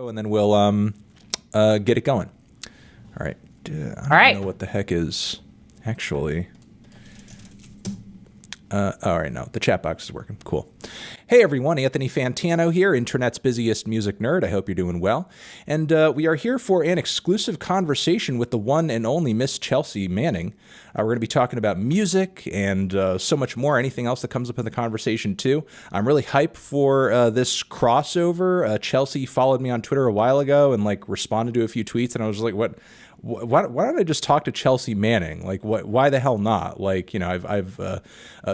and then we'll get it going. All right. I don't know what the heck is actually. All right, no, the chat box is working. Cool. Hey, everyone. Anthony Fantano here, internet's busiest music nerd. I hope you're doing well. And we are here for an exclusive conversation with the one and only Miss Chelsea Manning. We're going to be talking about music and so much more, anything else that comes up in the conversation, too. I'm really hyped for this crossover. Chelsea followed me on Twitter a while ago and, responded to a few tweets, and I was like, what? Why don't I just talk to Chelsea Manning? Why the hell not? I've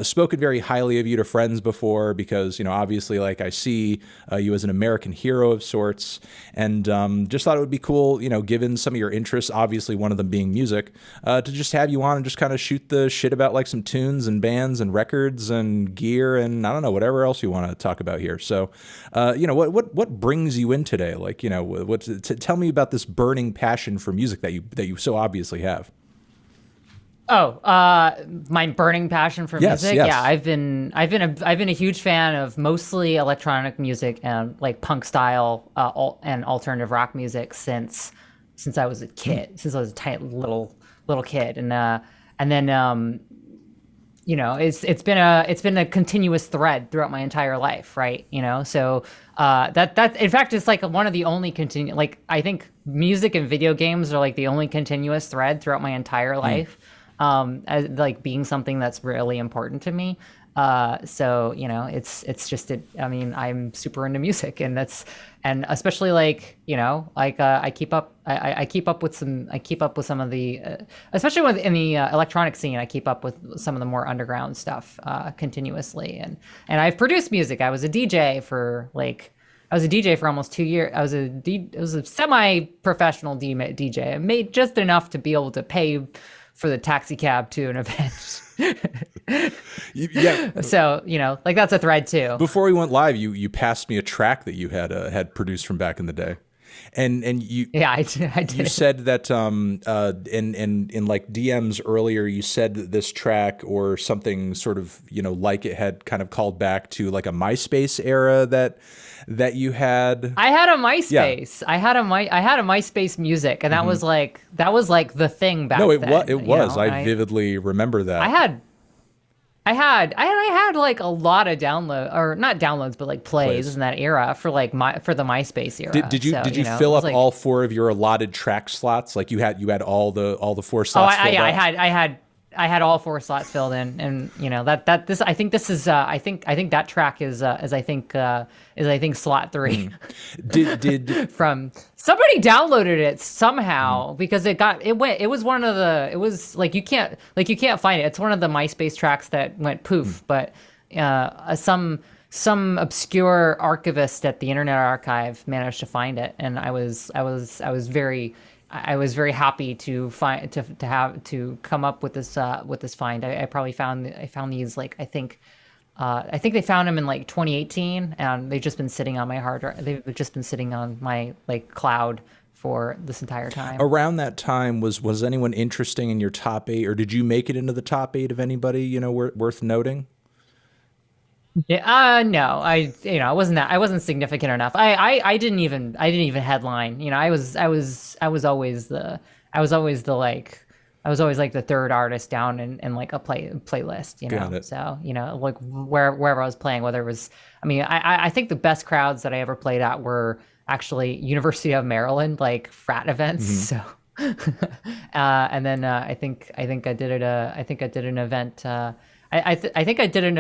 spoken very highly of you to friends before because, obviously, I see you as an American hero of sorts, and just thought it would be cool, given some of your interests, obviously one of them being music, to just have you on and just kind of shoot the shit about some tunes and bands and records and gear and I don't know, whatever else you want to talk about here. So, what brings you in today? Tell me about this burning passion for music that you so obviously have. My burning passion for music. Yes. Yeah, I've been a huge fan of mostly electronic music and punk style and alternative rock music since I was a kid, since I was a tiny little kid, and then it's been a continuous thread throughout my entire life, right? So that in fact is one of the only I think music and video games are the only continuous thread throughout my entire life, as being something that's really important to me. So it's just I mean, I'm super into music, and especially I keep up with some of the especially in the electronic scene. I keep up with some of the more underground stuff continuously, and I've produced music. I was a DJ for almost 2 years. I was a semi-professional DJ. I made just enough to be able to pay for the taxi cab to an event. Yeah. So, that's a thread too. Before we went live, you passed me a track that you had produced from back in the day. And you, yeah, I did. You said that in DMs earlier, you said that this track or something sort of, it had kind of called back to a MySpace era that you had. I had a MySpace. Yeah. I had a MySpace music, and that was the thing back then. No, it was. I vividly remember that. I had a lot of or not downloads, but plays in that era for the MySpace era. Did you fill up all 4 of your allotted track slots? You had all the 4 slots filled up? I had all 4 slots filled in, and I think that track is slot 3. Did from somebody downloaded it somehow because you can't find it. It's one of the MySpace tracks that went poof, but some obscure archivist at the Internet Archive managed to find it, and I was very happy to come up with this find. I found these I think they found them in 2018, and they've just been sitting on my hard drive. They've just been sitting on my cloud for this entire time. Around that time, was anyone interesting in your top 8, or did you make it into the top 8 of anybody worth noting? Yeah, no, I wasn't significant enough. I didn't even headline. I was always the third artist down in a playlist. Got it. So wherever I was playing, whether it was, I think the best crowds that I ever played at were actually University of Maryland frat events. Mm-hmm. So, and then I think I did an event. I think I did an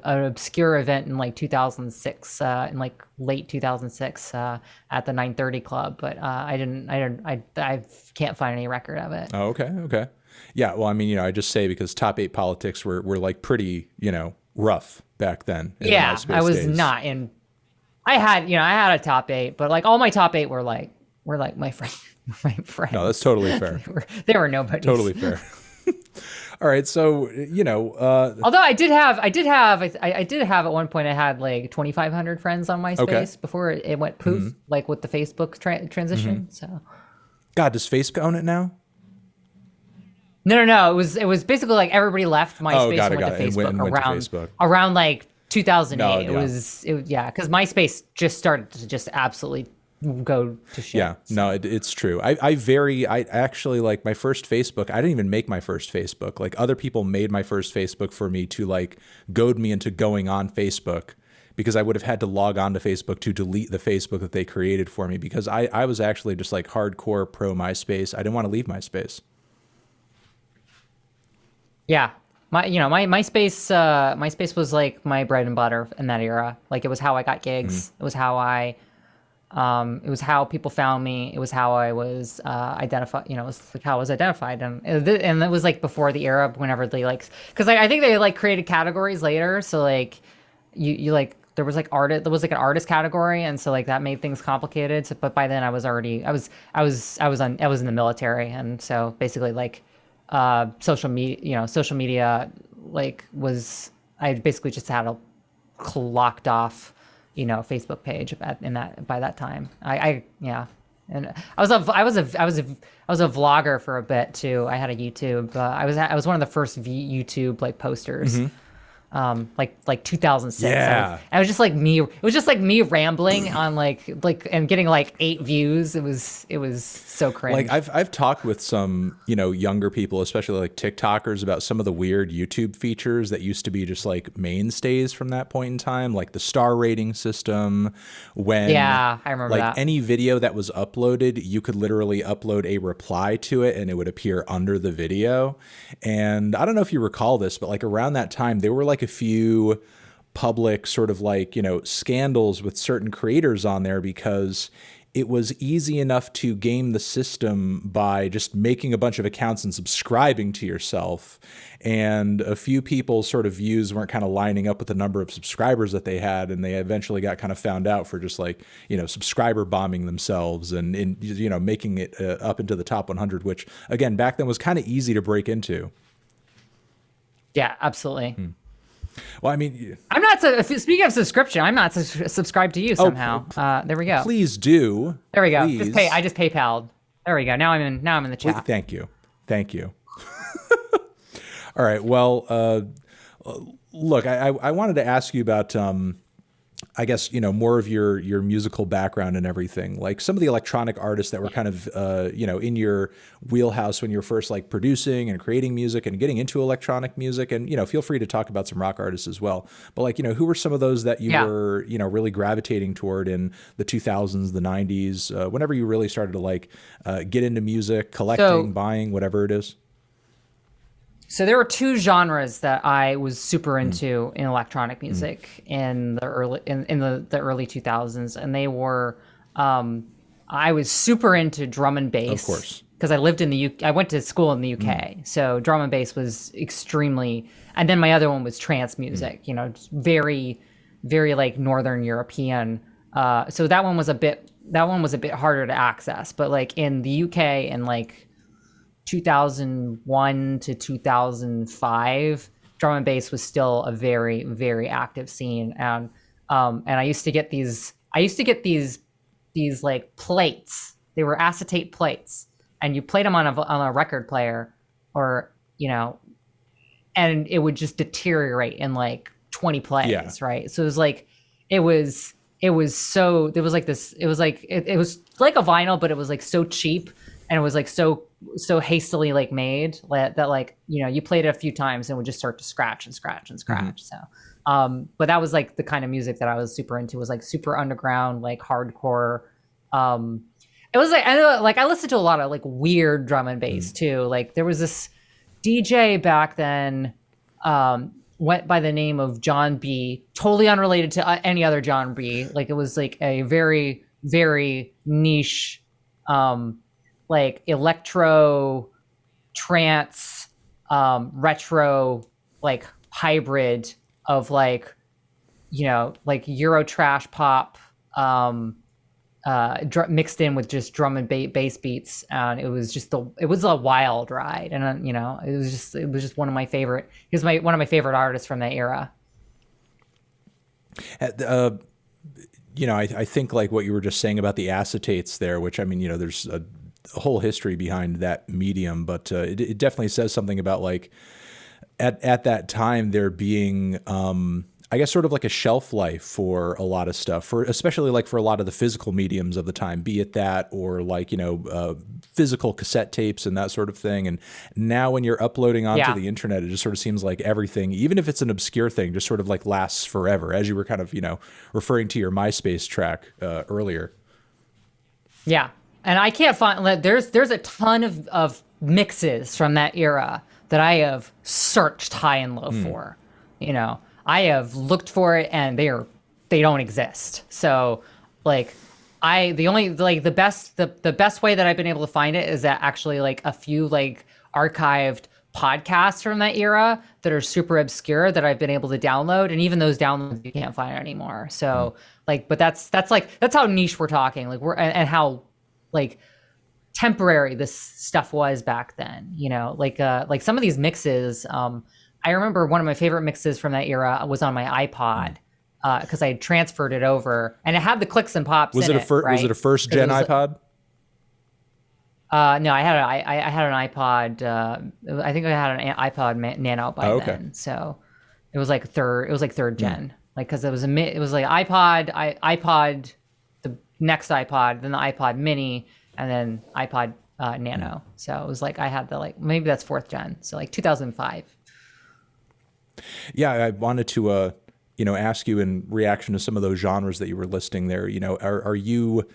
obscure event in 2006, in late 2006, at the 930 Club, but I can't find any record of it. Oh, okay. Yeah, well, I just say because top 8 politics were pretty, rough back then. Yeah, I was days. Not in. I had a top 8, but all my top 8 were my friends. My friends. No, that's totally fair. they were nobody. Totally fair. All right, so although I did have at one point I had 2,500 friends on MySpace before it went poof, with the Facebook transition. Mm-hmm. So, God, does Facebook own it now? No. It was basically everybody left MySpace and went to Facebook around 2008. No, because MySpace just started to just absolutely go to shit. Yeah, no, it's true. I actually like my first Facebook. I didn't even make my first Facebook. Like other people made my first Facebook for me to like goad me into going on Facebook because I would have had to log on to Facebook to delete the Facebook that they created for me because I was actually just like hardcore pro MySpace. I didn't want to leave MySpace. Yeah. My MySpace was like my bread and butter in that era. Like it was how I got gigs. It was how it was how people found me. It was how I was identified. It was like how I was identified, and it was like before the era whenever they like, because I think they like created categories later. So like, you like there was like there was like an artist category, and so like that made things complicated. So, but by then I was already I was in the military, and so basically like social media like was I basically just had a locked off Facebook page by that time. Yeah. And I was a vlogger for a bit too. I had a YouTube. I was one of the first YouTube like posters. Like 2006. Yeah. I was just like me. It was just like me rambling on like and getting like 8 views. It was so cringe. Like I've talked with some, younger people, especially like TikTokers, about some of the weird YouTube features that used to be just like mainstays from that point in time, like the star rating system. When yeah, I remember like that. any video that was uploaded, you could literally upload a reply to it and it would appear under the video. And I don't know if you recall this, but like around that time, there were like a few public sort of like, scandals with certain creators on there because it was easy enough to game the system by just making a bunch of accounts and subscribing to yourself. And a few people's sort of views weren't kind of lining up with the number of subscribers that they had. And they eventually got kind of found out for just like, subscriber bombing themselves and making it up into the top 100, which again, back then was kind of easy to break into. Yeah, absolutely. Well, I mean, I'm not speaking of subscription. I'm not subscribed to you somehow. There we go. Please do. There we go. Please. I just PayPal'd. There we go. Now I'm in the chat. Thank you. All right. Well, look, I wanted to ask you about I guess, more of your musical background and everything, like some of the electronic artists that were kind of, in your wheelhouse when you were first like producing and creating music and getting into electronic music. And, feel free to talk about some rock artists as well. But like, who were some of those that you were, really gravitating toward in the 2000s, the 90s, whenever you really started to like get into music, collecting, buying, whatever it is? So there were 2 genres that I was super into in electronic music in the early the early 2000s, and they were I was super into drum and bass, of course, because I lived in the UK. I went to school in the UK, so drum and bass was extremely. And then my other one was trance music, very, very like Northern European. So that one was a bit harder to access, but like in the UK and like 2001 to 2005, drum and bass was still a very, very active scene. And I used to get these like plates. They were acetate plates, and you played them on a record player, or and it would just deteriorate in like 20 plays, right? So it was like it was like this. It was like it was like a vinyl, but it was like so cheap, and it was like so hastily like made that like you played it a few times and would just start to scratch and scratch and scratch. So but that was like the kind of music that I was super into, was like super underground, like hardcore. It was like I listened to a lot of like weird drum and bass too. Like there was this DJ back then went by the name of John B, totally unrelated to any other John B. Like it was like a very, very niche like electro trance retro like hybrid of like like Euro trash pop mixed in with just drum and bass beats, and it was a wild ride. And it was just one of my favorite. He was one of my favorite artists from that era. I think like what you were just saying about the acetates there, which I mean, there's a whole history behind that medium, but it definitely says something about like at that time there being I guess sort of like a shelf life for a lot of stuff, for especially like for a lot of the physical mediums of the time, be it that or like, physical cassette tapes and that sort of thing. And now when you're uploading onto Yeah. the internet, it just sort of seems like everything, even if it's an obscure thing, just sort of like lasts forever, as you were kind of, referring to your MySpace track earlier. Yeah. And I can't find, there's a ton of mixes from that era that I have searched high and low for. I have looked for it and they don't exist. So like the best way that I've been able to find it is that actually like a few like archived podcasts from that era that are super obscure that I've been able to download, and even those downloads you can't find anymore. So like, but that's how niche we're talking, like and how like temporary this stuff was back then, like some of these mixes. I remember one of my favorite mixes from that era was on my iPod, because I had transferred it over, and it had the clicks and pops. Was in it right? Was it a first gen iPod? No, I had an iPod. I think I had an iPod Nano by then, so it was like third gen, like because it was like iPod, the next iPod, then the iPod Mini, and then iPod Nano. So it was like I had maybe that's fourth gen, so like 2005. Yeah, I wanted to ask you in reaction to some of those genres that you were listing there. Are you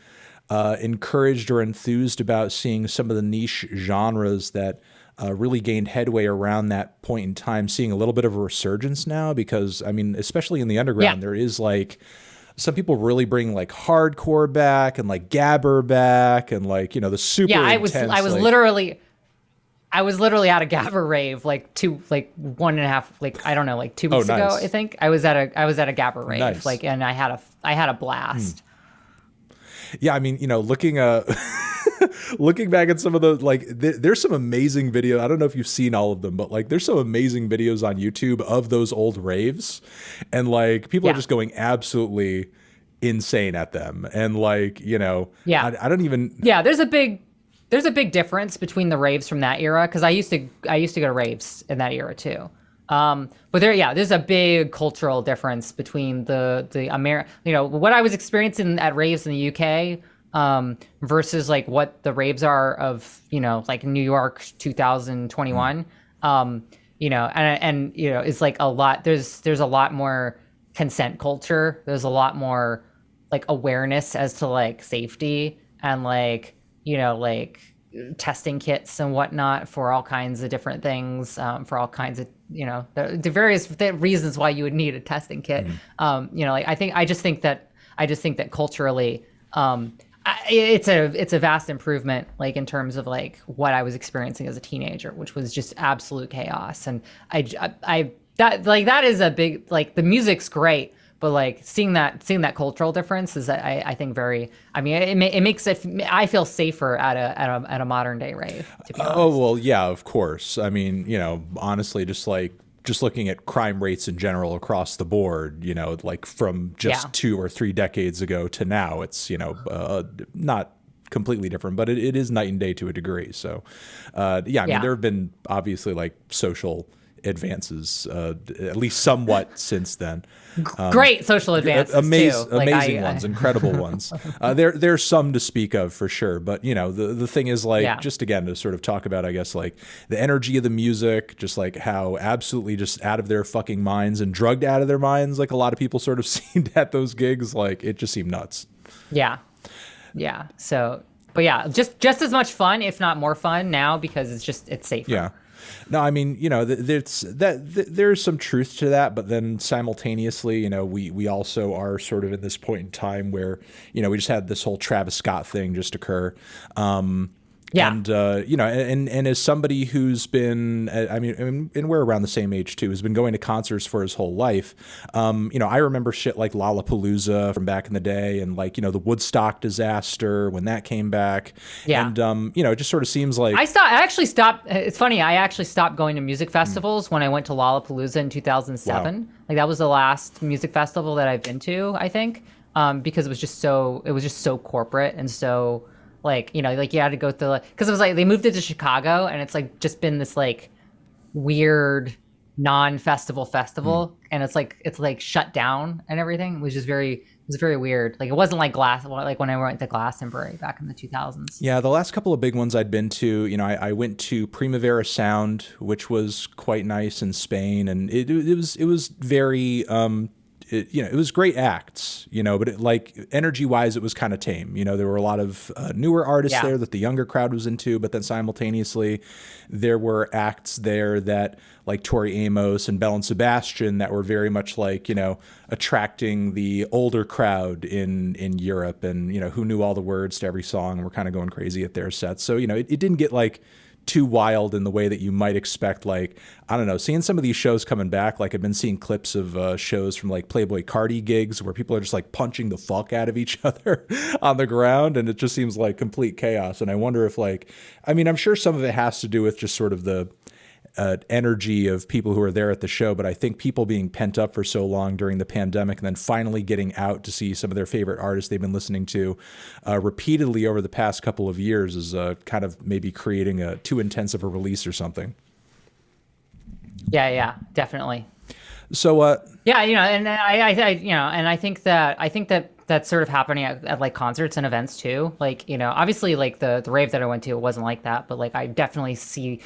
encouraged or enthused about seeing some of the niche genres that really gained headway around that point in time, seeing a little bit of a resurgence now? Because I mean, especially in the underground, there is like some people really bring like hardcore back and like gabber back and like the super intense, I was literally at a gabber rave like 1.5 I don't know, like 2 weeks ago. I think I was at a gabber rave. Nice. Like, and I had a blast. Yeah, I mean, looking looking back at some of the there's some amazing video. I don't know if you've seen all of them, but like there's some amazing videos on YouTube of those old raves, and like people are just going absolutely insane at them, and like I don't even there's a big difference between the raves from that era, because I used to go to raves in that era too. But there's a big cultural difference between what I was experiencing at raves in the UK versus like what the raves are of like New York 2021. It's like a lot. There's a lot more consent culture. There's a lot more like awareness as to like safety and like testing kits and whatnot for all kinds of different things, for all kinds of the various reasons why you would need a testing kit. I just think that culturally, it's a vast improvement, like in terms of like what I was experiencing as a teenager, which was just absolute chaos. And that is a big, like, the music's great, but like seeing that cultural difference is, I think, very. I mean, it makes it. I feel safer at a modern day rave, to be honest. Oh well, yeah, of course. I mean, honestly, just looking at crime rates in general across the board, like from just 2 or 3 decades ago to now, it's not completely different, but it is night and day to a degree. So, I mean, there have been obviously like social advances, at least somewhat since then. Great social advances, amazing ones, incredible ones. There's some to speak of for sure, but the thing is, like, just again to sort of talk about, I guess, like the energy of the music, just like how absolutely just out of their fucking minds and drugged out of their minds, like a lot of people sort of seemed at those gigs, like it just seemed nuts. Yeah. So, but just as much fun, if not more fun now, because it's safer. Yeah. No, I mean, there's some truth to that, but then simultaneously, we also are sort of in this point in time where, we just had this whole Travis Scott thing just occur. And, and as somebody who's been, I mean, and we're around the same age too, has been going to concerts for his whole life. I remember shit like Lollapalooza from back in the day, and like, the Woodstock disaster when that came back. Yeah. And, it just sort of seems like I actually stopped. It's funny. I actually stopped going to music festivals when I went to Lollapalooza in 2007. Wow. Like that was the last music festival that I've been to, I think, because it was just so corporate and so, like, like you had to go through, because it was like they moved it to Chicago, and it's like just been this like weird non-festival festival, and it's like shut down and everything, which is very it was very weird. Like it wasn't like like when I went to Glastonbury back in the 2000s. Yeah, the last couple of big ones I'd been to, I went to Primavera Sound, which was quite nice in Spain, and it was very it was great acts, but like energy wise, it was kind of tame. There were a lot of newer artists Yeah. there that the younger crowd was into, but then simultaneously, there were acts there that like Tori Amos and Bell and Sebastian that were very much like attracting the older crowd in Europe, and who knew all the words to every song and were kind of going crazy at their sets. So it didn't get like too wild in the way that you might expect. Like, I don't know, seeing some of these shows coming back, like I've been seeing clips of shows from like Playboy Cardi gigs where people are just like punching the fuck out of each other on the ground, and it just seems like complete chaos. And I wonder if I'm sure some of it has to do with just sort of the energy of people who are there at the show, but I think people being pent up for so long during the pandemic and then finally getting out to see some of their favorite artists they've been listening to repeatedly over the past couple of years is kind of maybe creating a too intense of a release or something. Yeah, definitely. So Yeah, and and I think that that's sort of happening at like concerts and events too. Like, obviously like the rave that I went to, it wasn't like that, but like I definitely see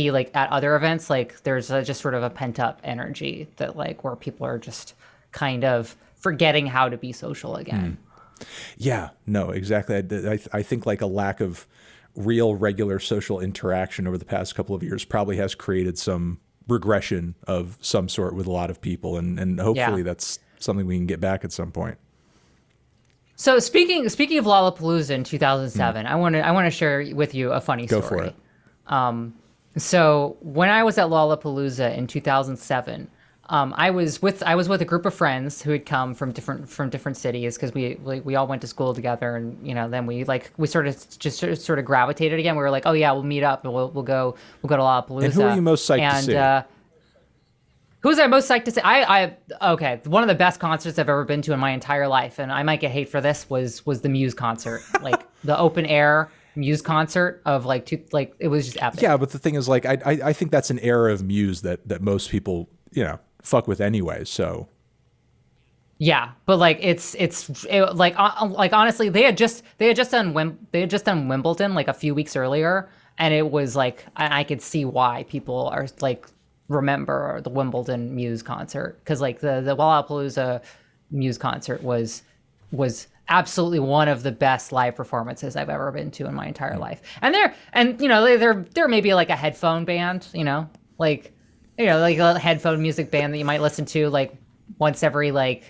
like at other events, like there's just sort of a pent up energy that like where people are just kind of forgetting how to be social again. yeah, no, exactly. I think like a lack of real regular social interaction over the past couple of years probably has created some regression of some sort with a lot of people, and hopefully Yeah. that's something we can get back at some point. So speaking of Lollapalooza in 2007, I want to share with you a funny Go story. for it. So when I was at Lollapalooza in 2007, I was with a group of friends who had come from different cities because we all went to school together, and then we sort of gravitated again. We were like, oh yeah, we'll meet up and we'll go to Lollapalooza. And who are you most psyched to see? Who was I most psyched to see? Okay, one of the best concerts I've ever been to in my entire life, and I might get hate for this, was the Muse concert, like the open air Muse concert of it was just epic. Yeah, but the thing is, like, I think that's an era of Muse that most people, fuck with anyway. So Yeah, but like like honestly, they had just done Wimbledon like a few weeks earlier, and it was like I could see why people are like remember the Wimbledon Muse concert, because like the Lollapalooza Muse concert was absolutely one of the best live performances I've ever been to in my entire life. And they're maybe like a headphone band, like like a headphone music band that you might listen to like once every 3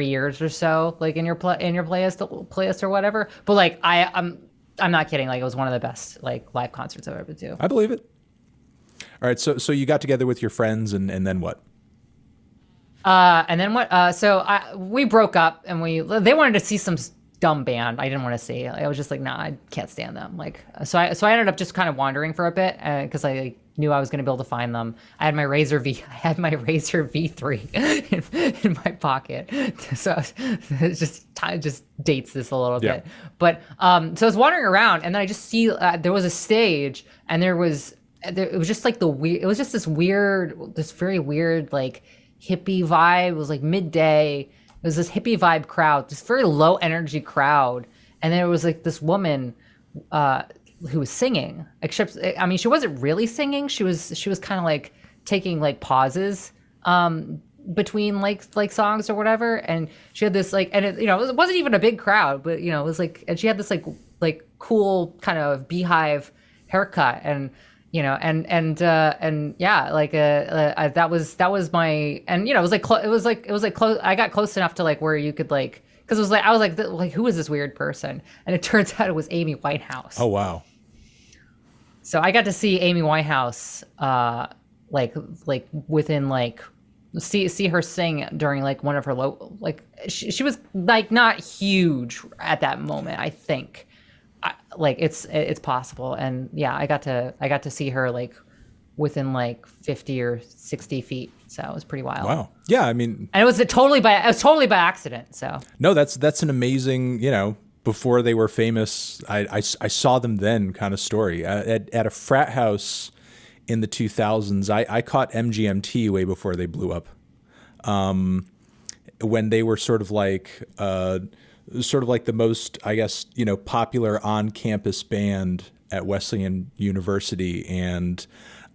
years or so, like in your playlist or whatever. But like I'm not kidding. Like it was one of the best like live concerts I've ever been to. I believe it. All right, so you got together with your friends, and then what? And then what? We broke up, and they wanted to see some dumb band I didn't want to see. I was just like, nah, I can't stand them. Like, so I ended up just kind of wandering for a bit because I knew I was going to be able to find them. I had my Razer V3 in my pocket, so it just dates this a little bit. But so I was wandering around, and then I just see there was a stage, and it was just like it was just this very weird like hippie vibe. It was like midday. It was this hippie vibe crowd, this very low energy crowd, and there was like this woman who was singing. Except, I mean, she wasn't really singing. She was kind of like taking like pauses between like songs or whatever. And she had this like, and it wasn't even a big crowd, but it was like, and she had this like cool kind of beehive haircut, and yeah, like that was my, and it was like it was like close. I got close enough to like where you could like, because it was like I was like who is this weird person? And it turns out it was Amy Winehouse. Oh wow. So I got to see Amy Winehouse like within like see her sing during like one of her she was like not huge at that moment, I think. Like it's possible, and yeah, I got to see her like within like 50 or 60 feet, so it was pretty wild. Wow. Yeah, I mean, and it was totally by accident. So no, that's an amazing, before they were famous, I saw them then kind of story at a frat house in the 2000s. I caught MGMT way before they blew up. When they were sort of like the most, I guess, popular on-campus band at Wesleyan University. And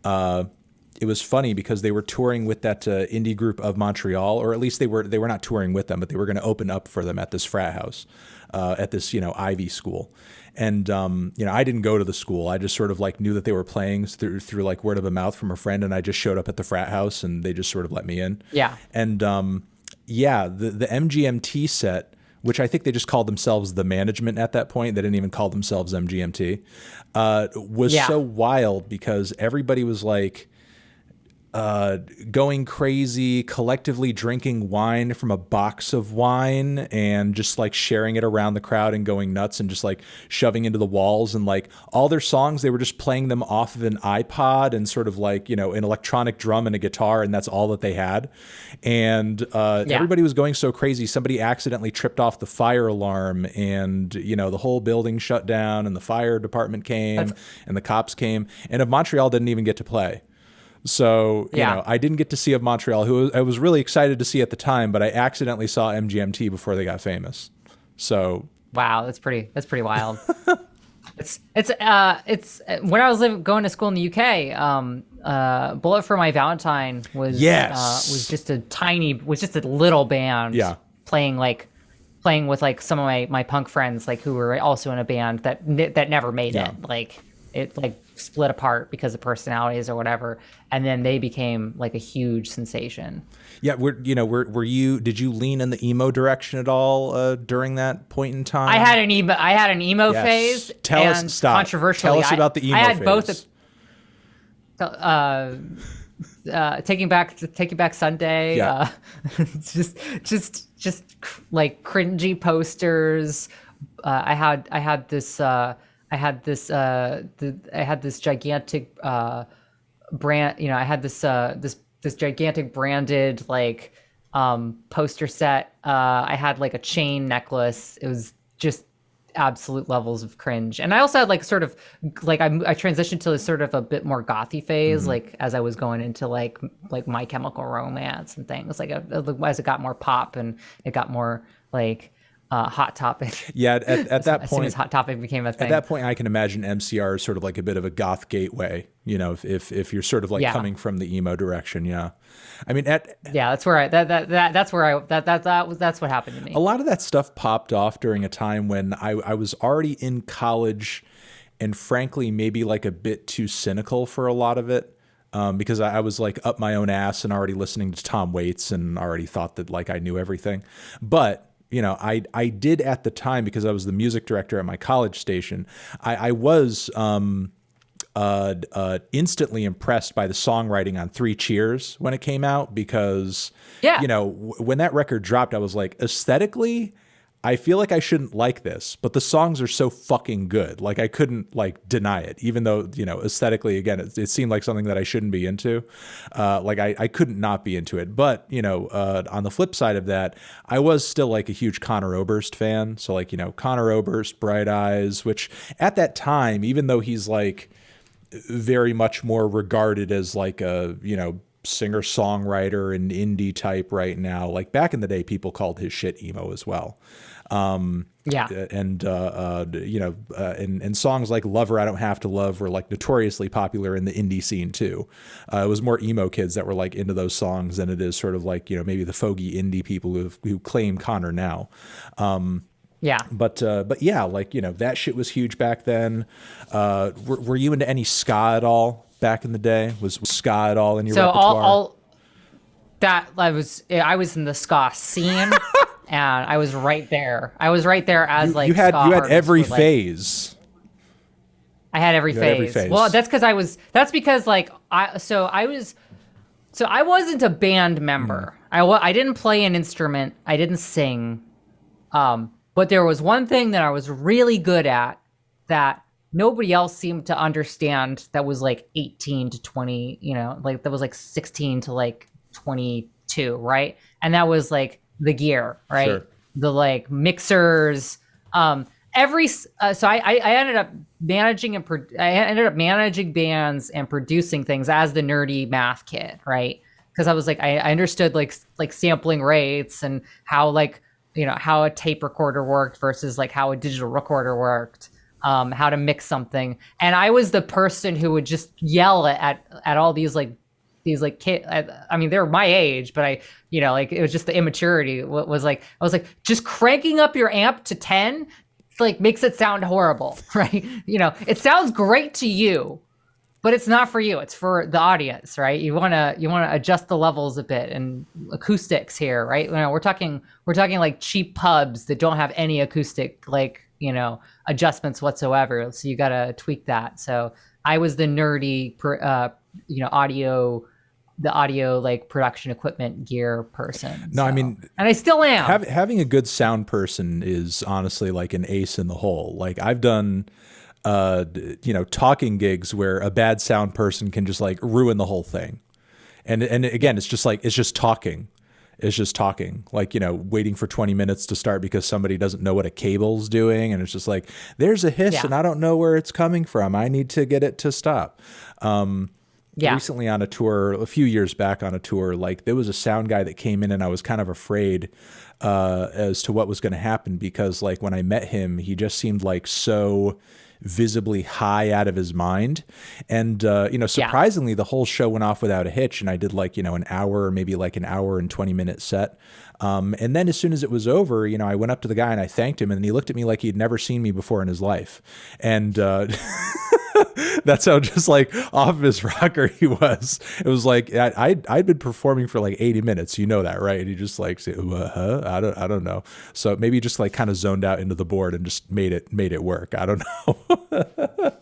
it was funny because they were touring with that indie group of Montreal, or at least they were not touring with them, but they were going to open up for them at this frat house, at this, Ivy school. And, I didn't go to the school. I just sort of like knew that they were playing through like word of a mouth from a friend. And I just showed up at the frat house and they just sort of let me in. Yeah. And, the MGMT set, which I think they just called themselves the management at that point. They didn't even call themselves MGMT, was so wild because everybody was like, going crazy, collectively drinking wine from a box of wine and just like sharing it around the crowd and going nuts and just like shoving into the walls. And like all their songs, they were just playing them off of an iPod and sort of like, an electronic drum and a guitar. And that's all that they had. And everybody was going so crazy. Somebody accidentally tripped off the fire alarm and, the whole building shut down and the fire department came and the cops came. And Of Montreal didn't even get to play. So, I didn't get to see Of Montreal, who I was really excited to see at the time, but I accidentally saw MGMT before they got famous. So, wow, that's pretty wild. it's when I was going to school in the UK, Bullet for My Valentine was just a little band playing with like some of my punk friends like who were also in a band that never made it. Like it like split apart because of personalities or whatever, and then they became like a huge sensation. Yeah, did you lean in the emo direction at all during that point in time? I had an emo phase. Controversially, Tell us about the emo phase. I had both. Taking back Sunday. Yeah. Just like cringy posters. I had this gigantic brand. I had this gigantic branded like poster set. I had like a chain necklace. It was just absolute levels of cringe. And I also had like sort of like I transitioned to sort of a bit more gothy phase, like as I was going into like My Chemical Romance and things like as it got more pop and it got more like Hot Topic. Yeah, at that point, as soon as Hot Topic became a thing. At that point, I can imagine MCR is sort of like a bit of a goth gateway. If you're sort of like coming from the emo direction, yeah. I mean, that's what happened to me. A lot of that stuff popped off during a time when I was already in college, and frankly, maybe like a bit too cynical for a lot of it. Because I was like up my own ass and already listening to Tom Waits and already thought that like I knew everything, but. I did at the time because I was the music director at my college station. I was instantly impressed by the songwriting on Three Cheers when it came out because, when that record dropped, I was like, aesthetically, I feel like I shouldn't like this, but the songs are so fucking good. Like I couldn't like deny it, even though, aesthetically, again, it seemed like something that I shouldn't be into. I couldn't not be into it. But, on the flip side of that, I was still like a huge Conor Oberst fan. So like, Conor Oberst, Bright Eyes, which at that time, even though he's like very much more regarded as like a, singer-songwriter and indie type right now, like back in the day, people called his shit emo as well. And songs like Lover I Don't Have to Love were like notoriously popular in the indie scene too. It was more emo kids that were like into those songs than it is sort of like, maybe the fogey indie people who claim Connor now. But yeah, like, that shit was huge back then. Were you into any ska at all back in the day? Was ska at all in your repertoire? I was in the ska scene. And I was right there. As you had every phase. I had every phase. Well, that's because like I wasn't a band member. I didn't play an instrument. I didn't sing. But there was one thing that I was really good at that nobody else seemed to understand, that was like 18 to 20, like that was like 16 to like 22, right? And that was like the gear, right? Sure. The like mixers. And I ended up managing I ended up managing bands and producing things as the nerdy math kid, right? Because I was like, I understood like sampling rates and how like how a tape recorder worked versus like how a digital recorder worked, how to mix something, and I was the person who would just yell at all these like kids. I mean, they were my age, but like it was just the immaturity. Was like I was like, just cranking up your amp to 10 like makes it sound horrible, right? It sounds great to you, but it's not for you. It's for the audience, right? You wanna adjust the levels a bit, and acoustics here, right? We're talking like cheap pubs that don't have any acoustic adjustments whatsoever. So you gotta tweak that. So I was the nerdy, audio the audio like production equipment gear person. No, I mean, and I still am. Having a good sound person is honestly like an ace in the hole. Like I've done, talking gigs where a bad sound person can just like ruin the whole thing. And again, it's just talking. It's just talking, like, waiting for 20 minutes to start because somebody doesn't know what a cable's doing. And it's just like, there's a hiss and I don't know where it's coming from. I need to get it to stop. Recently on a tour, a few years back on a tour, like there was a sound guy that came in and I was kind of afraid as to what was going to happen because like when I met him, he just seemed like so visibly high out of his mind. And, surprisingly, the whole show went off without a hitch. And I did like, an hour, maybe like an hour and 20-minute set. And then as soon as it was over, I went up to the guy and I thanked him and he looked at me like he'd never seen me before in his life. And, that's how just like off his rocker he was. It was like I'd been performing for like 80 minutes, that, right? And he just like said, I don't know. So maybe he just like kind of zoned out into the board and just made it work. I don't know.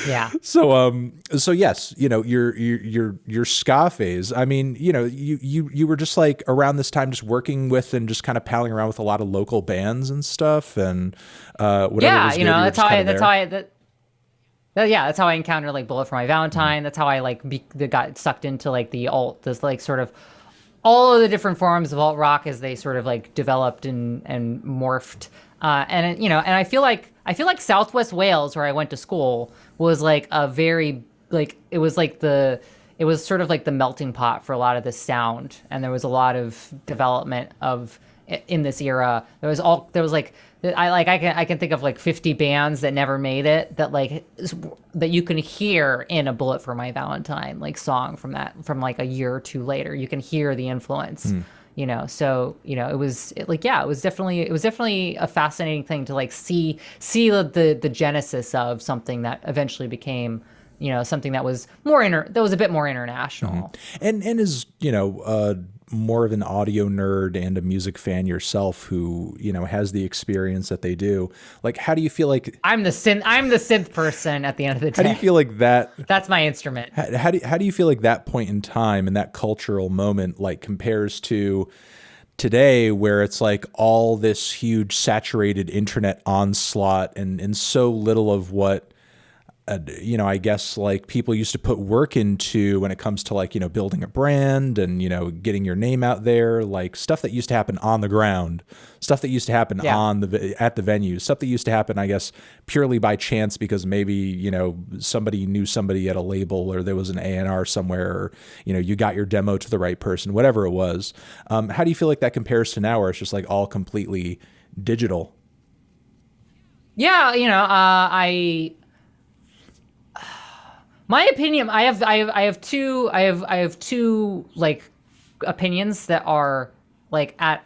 Yeah. So yes, your ska phase. I mean, you were just like around this time just working with and just kind of palling around with a lot of local bands and stuff and whatever. Yeah, was good, that's how I encountered like Bullet for My Valentine. That's how I got sucked into like the alt, this like sort of all of the different forms of alt rock as they sort of like developed and morphed. And I feel like Southwest Wales, where I went to school, was like a very it was sort of like the melting pot for a lot of this sound, and there was a lot of development in this era. I can think of like 50 bands that never made it that you can hear in a Bullet for My Valentine like song from like a year or two later. You can hear the influence. So it was definitely a fascinating thing to like see the genesis of something that eventually became something that was a bit more international. And is more of an audio nerd and a music fan yourself who has the experience that they do, like how do you feel like I'm the synth person at the end of the day? How do you feel like that's my instrument? How do you feel like that point in time and that cultural moment like compares to today, where it's like all this huge saturated internet onslaught and so little of what I guess like people used to put work into when it comes to like, building a brand and, getting your name out there, like stuff that used to happen on the ground, stuff that used to happen at the venues, stuff that used to happen, I guess, purely by chance because maybe, somebody knew somebody at a label or there was an A&R somewhere, or, you got your demo to the right person, whatever it was. How do you feel like that compares to now where it's just like all completely digital? Yeah. My opinion, I have two like opinions that are like at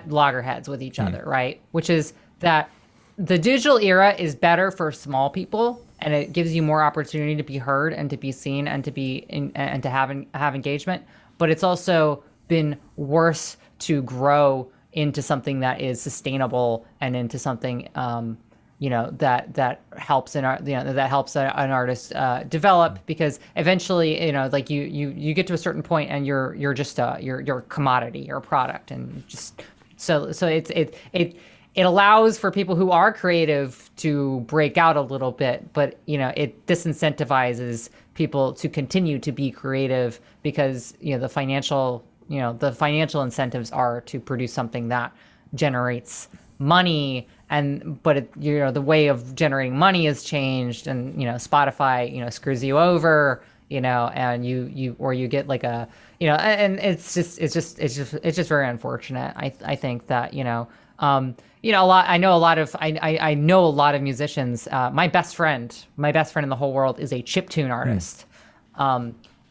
loggerheads with each other, right? Which is that the digital era is better for small people and it gives you more opportunity to be heard and to be seen and to have engagement, but it's also been worse to grow into something that is sustainable and into something that helps an artist develop, because eventually like you get to a certain point and you're just you're a commodity, you're a product, and just so it allows for people who are creative to break out a little bit, but it disincentivizes people to continue to be creative because the financial incentives are to produce something that generates money, the way of generating money has changed, and Spotify screws you over, and you get like a, and it's just very unfortunate. I think that I know a lot of musicians. My best friend in the whole world is a chiptune artist.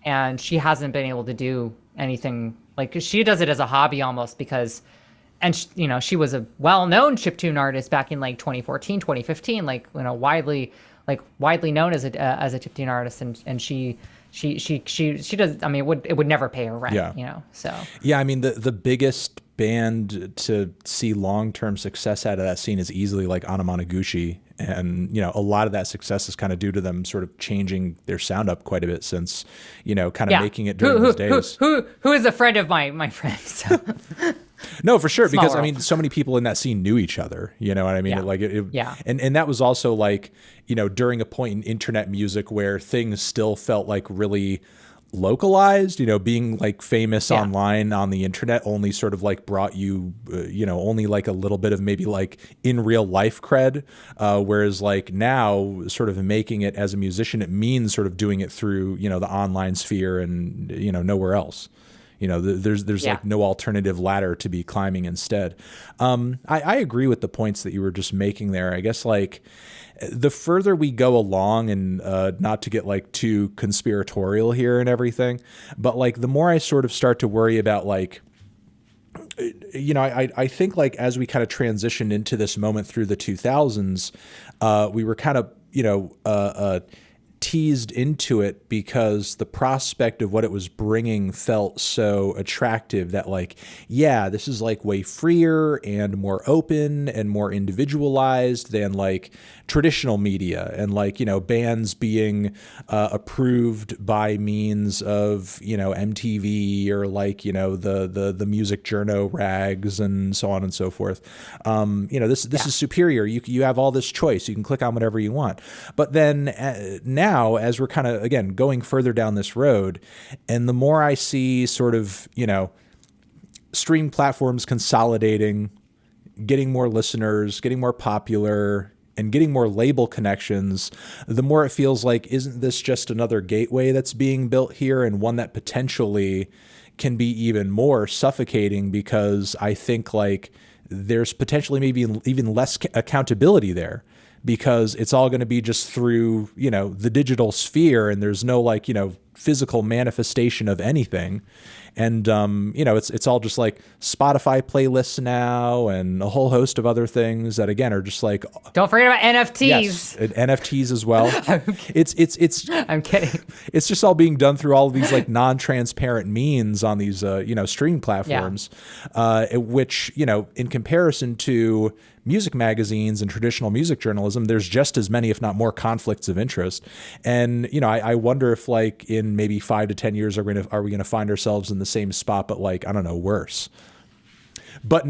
And she hasn't been able to do anything, like she does it as a hobby almost, because she was a well-known chiptune artist back in like 2014, 2015, widely known as a chiptune artist, and she does. I mean, it would never pay her rent. So yeah, I mean the biggest band to see long-term success out of that scene is easily like Anamanaguchi, and a lot of that success is kind of due to them sort of changing their sound up quite a bit since kind of making it during those days. Who is a friend of my friend? So. No, for sure, because world. I mean, so many people in that scene knew each other. You know what I mean? And that was also like during a point in internet music where things still felt like really localized. Being like famous online on the internet only sort of like brought you only like a little bit of maybe like in real life cred, whereas like now sort of making it as a musician, it means sort of doing it through the online sphere and nowhere else. There's like no alternative ladder to be climbing instead. I agree with the points that you were just making there. I guess like the further we go along, and not to get like too conspiratorial here and everything, but like the more I sort of start to worry about like, I think like as we kind of transitioned into this moment through the 2000s, we were kind of, teased into it because the prospect of what it was bringing felt so attractive that like, yeah, this is like way freer and more open and more individualized than like traditional media, and like bands being approved by means of MTV or like the music journo rags and so on and so forth. This is superior. You have all this choice. You can click on whatever you want. But then now, as we're kind of again going further down this road, and the more I see sort of stream platforms consolidating, getting more listeners, getting more popular, and getting more label connections, the more it feels like, isn't this just another gateway that's being built here, and one that potentially can be even more suffocating, because I think like there's potentially maybe even less accountability there, because it's all going to be just through, the digital sphere, and there's no like, physical manifestation of anything. And, it's all just like Spotify playlists now and a whole host of other things that again are just like, don't forget about NFTs. Yes, and NFTs as well. It's I'm kidding. It's just all being done through all of these like non-transparent means on these, streaming platforms, which, in comparison to music magazines and traditional music journalism, there's just as many, if not more, conflicts of interest. And I wonder if like in maybe 5 to 10 years are we going to find ourselves in the same spot, but like I don't know, worse. But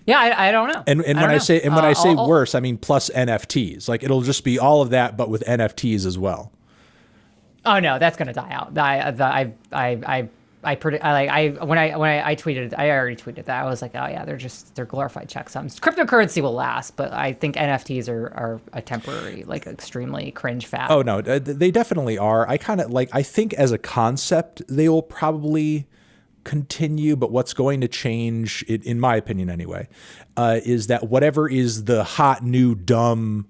yeah, I don't know. And when I say worse, I mean plus NFTs. Like it'll just be all of that, but with NFTs as well. Oh no, that's going to die out. I tweeted, I already tweeted that. I was like, oh yeah, they're glorified checksums. Cryptocurrency will last, but I think NFTs are a temporary, like extremely cringe fad. Oh no, they definitely are. I think as a concept, they will probably continue, but what's going to change, in my opinion anyway, is that whatever is the hot new dumb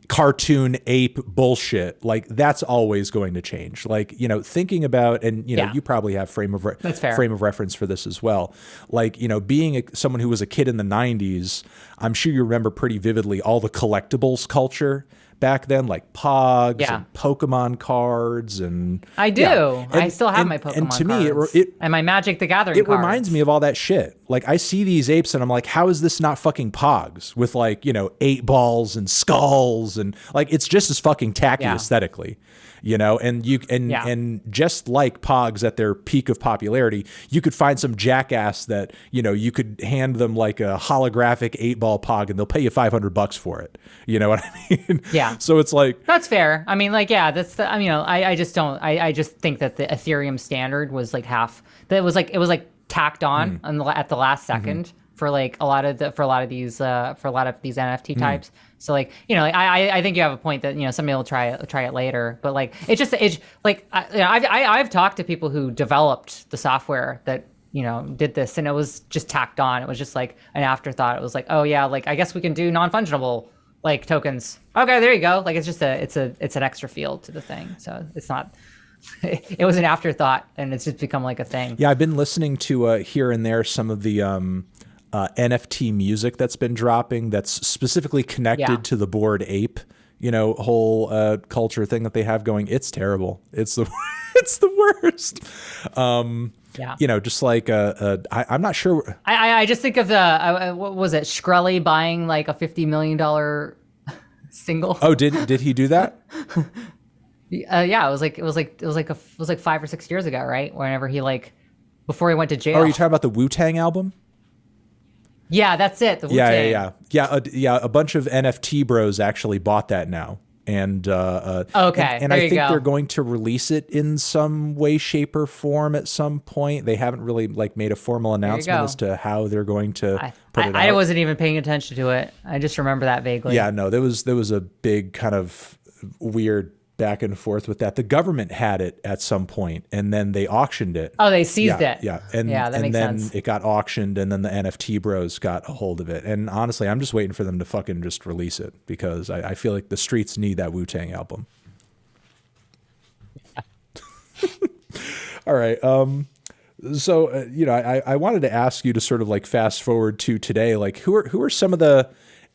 cartoon ape bullshit, like that's always going to change. Like, thinking about, and you probably have frame of reference for this as well. Like, being someone who was a kid in the 90s, I'm sure you remember pretty vividly all the collectibles culture back then, like Pogs and Pokemon cards, and I do. I still have my Pokemon and to cards. Me, and my Magic the Gathering it cards. reminds me of all that shit. Like I see these apes and I'm like, how is this not fucking Pogs with like 8 balls and skulls, and like it's just as fucking tacky aesthetically. And just like Pogs at their peak of popularity, you could find some jackass that, you could hand them like a holographic 8-ball Pog and they'll pay you $500 for it. You know what I mean? Yeah. So it's like, that's fair. I mean, like, that's the, I just don't, I just think that the Ethereum standard was like half, that it was like tacked on at the last second for like a lot of these NFT types. So like, you know, like, I think you have a point that, you know, somebody will try it later, but like it's like you know, I've talked to people who developed the software that, you know, did this, and it was just tacked on. It was just like an afterthought. It was like, oh yeah, like I guess we can do non-fungible like tokens. Okay, there you go. Like it's just it's an extra field to the thing. So it's not. It was an afterthought, and it's just become like a thing. Yeah, I've been listening to here and there some of the NFT music that's been dropping that's specifically connected to the Bored Ape, you know, whole culture thing that they have going. It's terrible. It's the it's the worst. Yeah. You know, just like I'm not sure. I just think of the what was it, Shkreli buying like a $50 million single. Oh, did he do that? Yeah, it was like 5 or 6 years ago, right? Whenever he like before he went to jail. Oh, are you talking about the Wu-Tang album? Yeah, that's it. The Wu-Tang. Yeah. A bunch of NFT bros actually bought that now, and okay, and I think they're going to release it in some way, shape, or form at some point. They haven't really like made a formal announcement as to how they're going to put it out. I wasn't even paying attention to it. I just remember that vaguely. Yeah, no, there was a big kind of weird back and forth with that. The government had it at some point, and then they auctioned it. Oh, they seized it. Yeah, and that makes then sense. it got auctioned, and then the NFT bros got a hold of it. And honestly, I'm just waiting for them to fucking just release it, because I feel like the streets need that Wu-Tang album. All right. So you know, I wanted to ask you to sort of like fast forward to today. Like, who are some of the,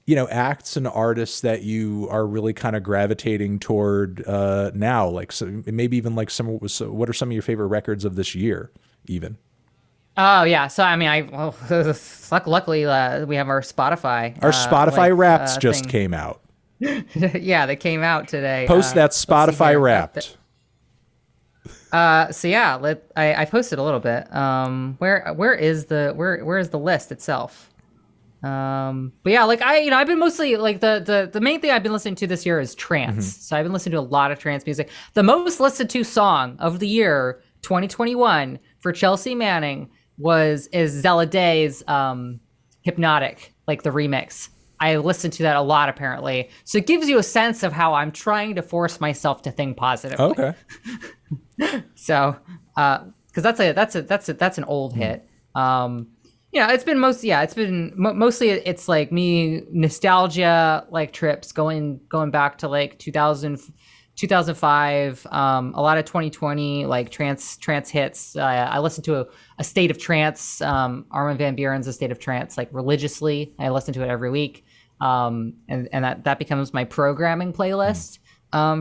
you know, acts and artists that you are really kind of gravitating toward now? Like, so maybe even like what are some of your favorite records of this year, even? Oh yeah, so I mean, luckily we have our Spotify. Our Spotify Wraps just came out. Yeah, they came out today. Post that Spotify Wrapped. So yeah, I posted a little bit. Where is the list itself? But yeah, like I've been mostly like the main thing I've been listening to this year is trance. So I've been listening to a lot of trance music. The most listened to song of the year 2021 for Chelsea Manning is Zella Day's Hypnotic, like the remix. I listened to that a lot apparently. So it gives you a sense of how I'm trying to force myself to think positively. Okay. So because that's an old hit. You know, it's been mostly it's like me nostalgia, like trips going back to like 2005, a lot of 2020 like trance hits. I listened to a State of Trance, Armin van Buuren's A State of Trance, like religiously. I listen to it every week, and that becomes my programming playlist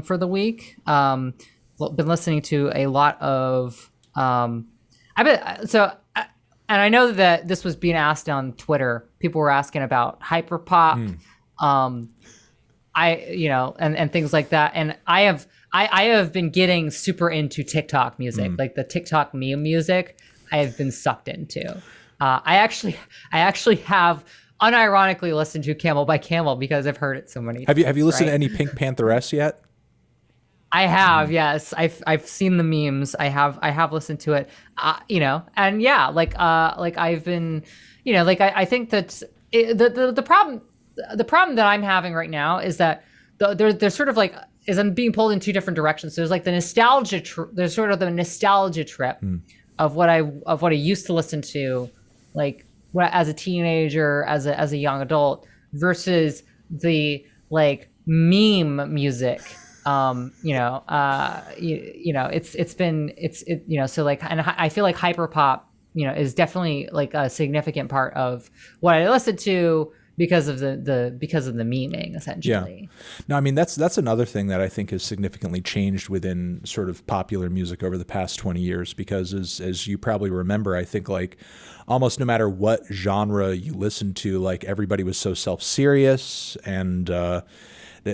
for the week. Been listening to a lot of and I know that this was being asked on Twitter. People were asking about hyperpop, and things like that. And I have been getting super into TikTok music, like the TikTok meme music. I have been sucked into. I actually have unironically listened to Camel by Camel because I've heard it so many times. Have you listened to any Pink Pantheress yet? I have, yes. I've seen the memes. I have listened to it. You know, and yeah, like I've been, you know, like I think that the problem that I'm having right now is that there's sort of like I'm being pulled in two different directions. So there's like the nostalgia. There's sort of the nostalgia trip of what I used to listen to, like as a teenager, as a young adult, versus the like meme music. So like, and I feel like hyperpop, you know, is definitely like a significant part of what I listen to because of the memeing essentially. Yeah. No, I mean, that's another thing that I think has significantly changed within sort of popular music over the past 20 years, because as you probably remember, I think like almost no matter what genre you listened to, like everybody was so self-serious, and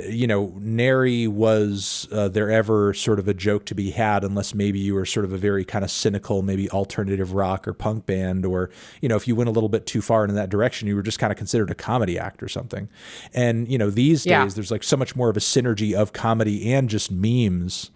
you know, nary was there ever sort of a joke to be had, unless maybe you were sort of a very kind of cynical, maybe alternative rock or punk band, or, you know, if you went a little bit too far in that direction, you were just kind of considered a comedy act or something. And, you know, these days there's like so much more of a synergy of comedy and just memes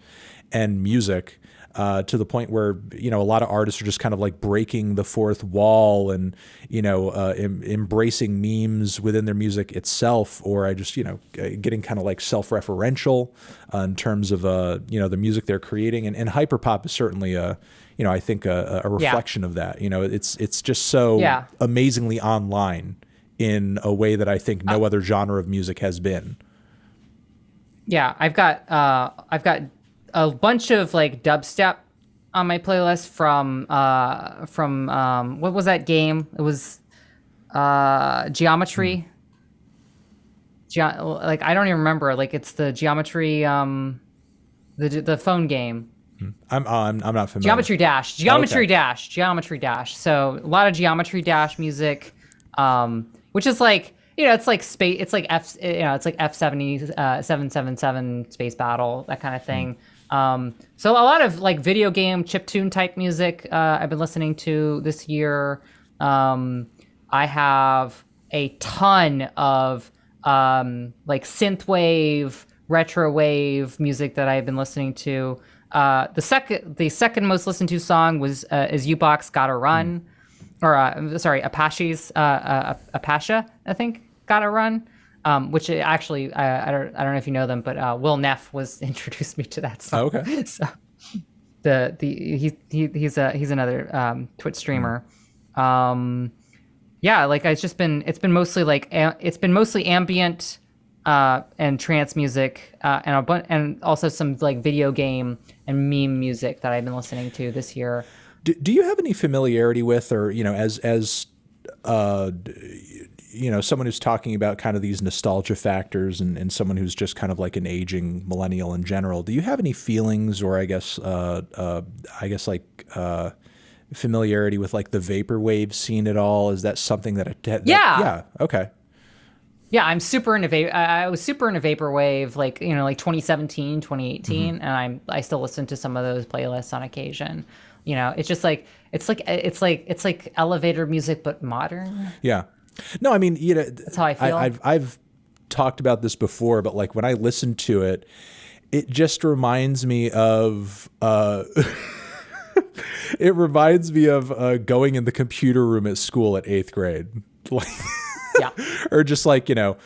and music. to the point where, you know, a lot of artists are just kind of like breaking the fourth wall and, you know, embracing memes within their music itself, or I just, you know, getting kind of like self-referential in terms of, you know, the music they're creating. And hyperpop is certainly you know, I think a reflection of that. You know, it's just so amazingly online in a way that I think no other genre of music has been. Yeah, I've got a bunch of like dubstep on my playlist from what was that game? It was Geometry. Like I don't even remember. Like it's the Geometry the phone game. I'm not familiar. Geometry Dash. Geometry Dash. So a lot of Geometry Dash music, which is like, you know, it's like space. It's like it's like F70 777 Space Battle, that kind of thing. So a lot of like video game chiptune type music I've been listening to this year. I have a ton of like synthwave, retrowave music that I've been listening to. The second most listened to song is U-Box Gotta Run, or sorry, Apache's Apache, I think, Gotta Run. Which actually I don't know if you know them, but Will Neff was introduced me to that song. Oh, okay. So he's another Twitch streamer. Yeah, like it's been mostly ambient and trance music and also some like video game and meme music that I've been listening to this year. Do you have any familiarity with, or, you know, as you know, someone who's talking about kind of these nostalgia factors and someone who's just kind of like an aging millennial in general, do you have any feelings, or I guess like familiarity with like the vaporwave scene at all? Is that something yeah. Okay. Yeah, I'm super into I was super into vaporwave, like, you know, like 2017, 2018, and I still listen to some of those playlists on occasion. You know, it's just like it's like elevator music but modern. Yeah. No, I mean, you know, that's how I feel. I've talked about this before, but like when I listen to it, it just reminds me of it reminds me of going in the computer room at school at 8th grade. Like, yeah. Or just like, you know,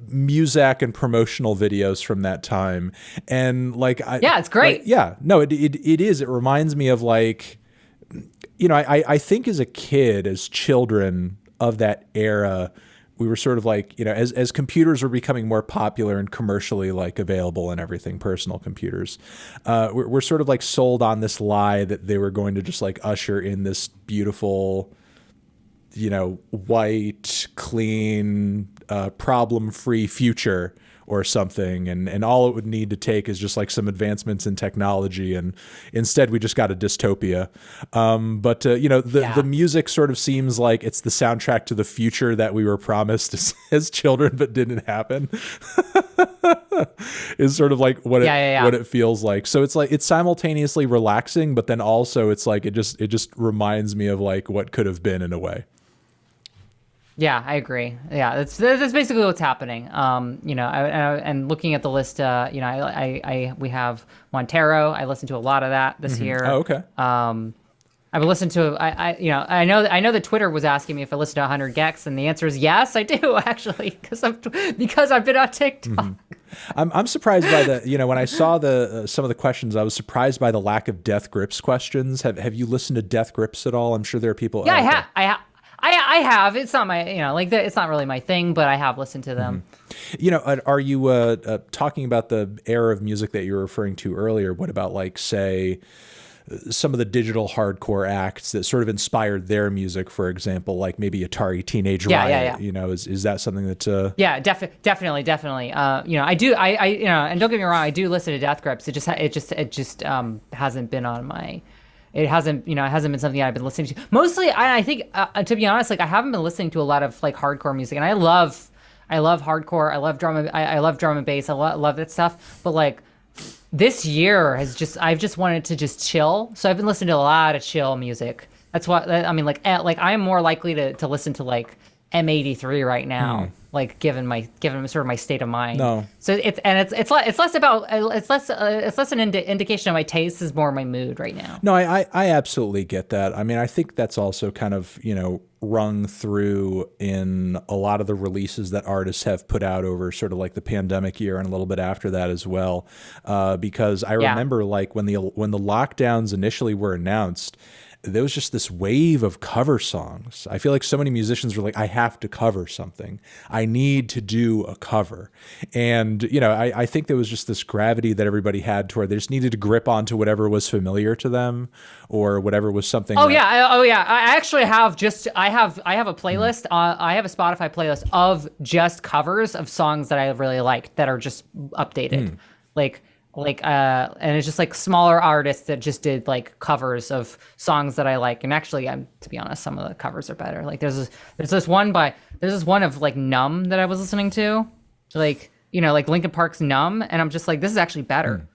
Muzak and promotional videos from that time. And like, yeah, it's great. Like, yeah, no, it is. It reminds me of like, you know, I think as a kid, as children of that era, we were sort of like, you know, as computers were becoming more popular and commercially like available and everything, personal computers, we're sort of like sold on this lie that they were going to just like usher in this beautiful, you know, white, clean, problem-free future or something, and all it would need to take is just like some advancements in technology, and instead we just got a dystopia. But you know, the music sort of seems like it's the soundtrack to the future that we were promised as children but didn't happen. Is sort of like what it feels like. So it's like it's simultaneously relaxing, but then also it's like it just reminds me of like what could have been in a way. Yeah, I agree. Yeah, that's basically what's happening. You know, and looking at the list, you know, we have Montero. I listened to a lot of that this year. Oh, okay. I've listened to you know, I know that Twitter was asking me if I listened to 100 Gex, and the answer is yes, I do actually, because I've been on TikTok. I'm surprised by the, you know, when I saw some of the questions, I was surprised by the lack of Death Grips questions. Have you listened to Death Grips at all? I'm sure there are people. Yeah, I have. It's not my, you know, like it's not really my thing, but I have listened to them. You know, are you talking about the era of music that you were referring to earlier? What about like, say, some of the digital hardcore acts that sort of inspired their music, for example, like maybe Atari Teenage Riot? You know, is that something that? Yeah, definitely. You know, I you know, and don't get me wrong, I do listen to Death Grips. It just hasn't been on my. It hasn't been something I've been listening to. Mostly, I think, to be honest, like I haven't been listening to a lot of like hardcore music, and I love hardcore. I love drum and bass. I love that stuff. But like this year I've just wanted to just chill. So I've been listening to a lot of chill music. That's what I mean. Like I am more likely to listen to like M83 right now like given sort of my state of mind. No. So it's less about it's less an indication of my taste, is more my mood right now. No, I absolutely get that. I mean, I think that's also kind of, rung through in a lot of the releases that artists have put out over sort of like the pandemic year and a little bit after that as well. Because I remember like when the lockdowns initially were announced, there was just this wave of cover songs. I feel like so many musicians were like, I have to cover something. I need to do a cover. And, I think there was just this gravity that everybody had toward they just needed to grip onto whatever was familiar to them or whatever was something. I actually have I have a playlist. I have a Spotify playlist of just covers of songs that I really like that are just updated. And it's just like smaller artists that just did like covers of songs that I like. And actually, to be honest, some of the covers are better. Like there's this one of like Numb that I was listening to, like like Linkin Park's Numb, and I'm just like, this is actually better.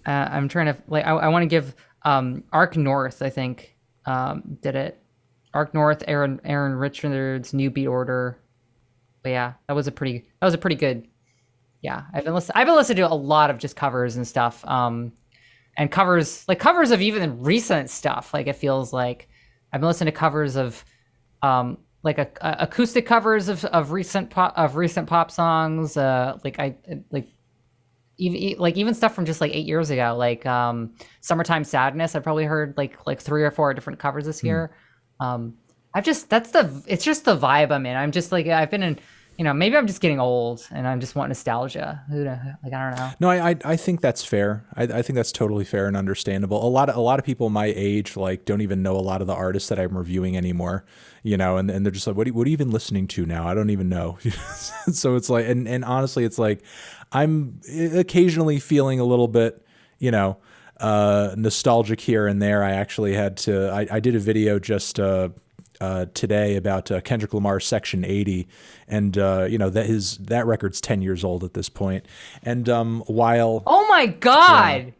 I'm trying to like I want to give Arc North, I think did it. Arc North, Aaron Richards, New Beat Order. But yeah, that was a pretty good. Yeah, I've been listening to a lot of just covers and stuff, and covers of even recent stuff. Like it feels like I've been listening to covers of, acoustic covers of recent pop songs. Even stuff from just like 8 years ago, like "Summertime Sadness." I probably heard like 3 or 4 different covers this year. It's just the vibe I'm in. I'm just like I've been in. Maybe I'm just getting old and I'm just want nostalgia. I don't know. No, I think that's fair. I think that's totally fair and understandable. A lot of people my age like don't even know a lot of the artists that I'm reviewing anymore. And they're just like, what are you even listening to now? I don't even know. So it's like, and honestly, it's like I'm occasionally feeling a little bit, nostalgic here and there. I actually had to. I did a video just. Today about Kendrick Lamar's Section 80, and that record's 10 years old at this point. And while oh my god,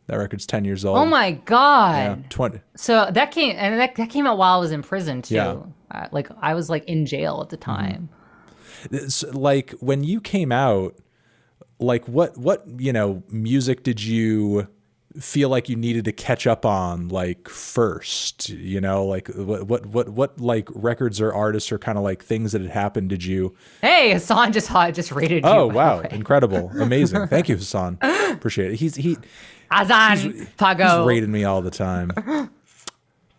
that record's 10 years old. Oh my god, 20. So that came out while I was in prison too. Yeah. I was like in jail at the time. It's like when you came out, like what music did you feel like you needed to catch up on like first, like what like records or artists or kind of like things that had happened did you? Hey, Hassan just rated you. Oh wow, incredible, amazing. Thank you, Hassan. Appreciate it. He's rated me all the time.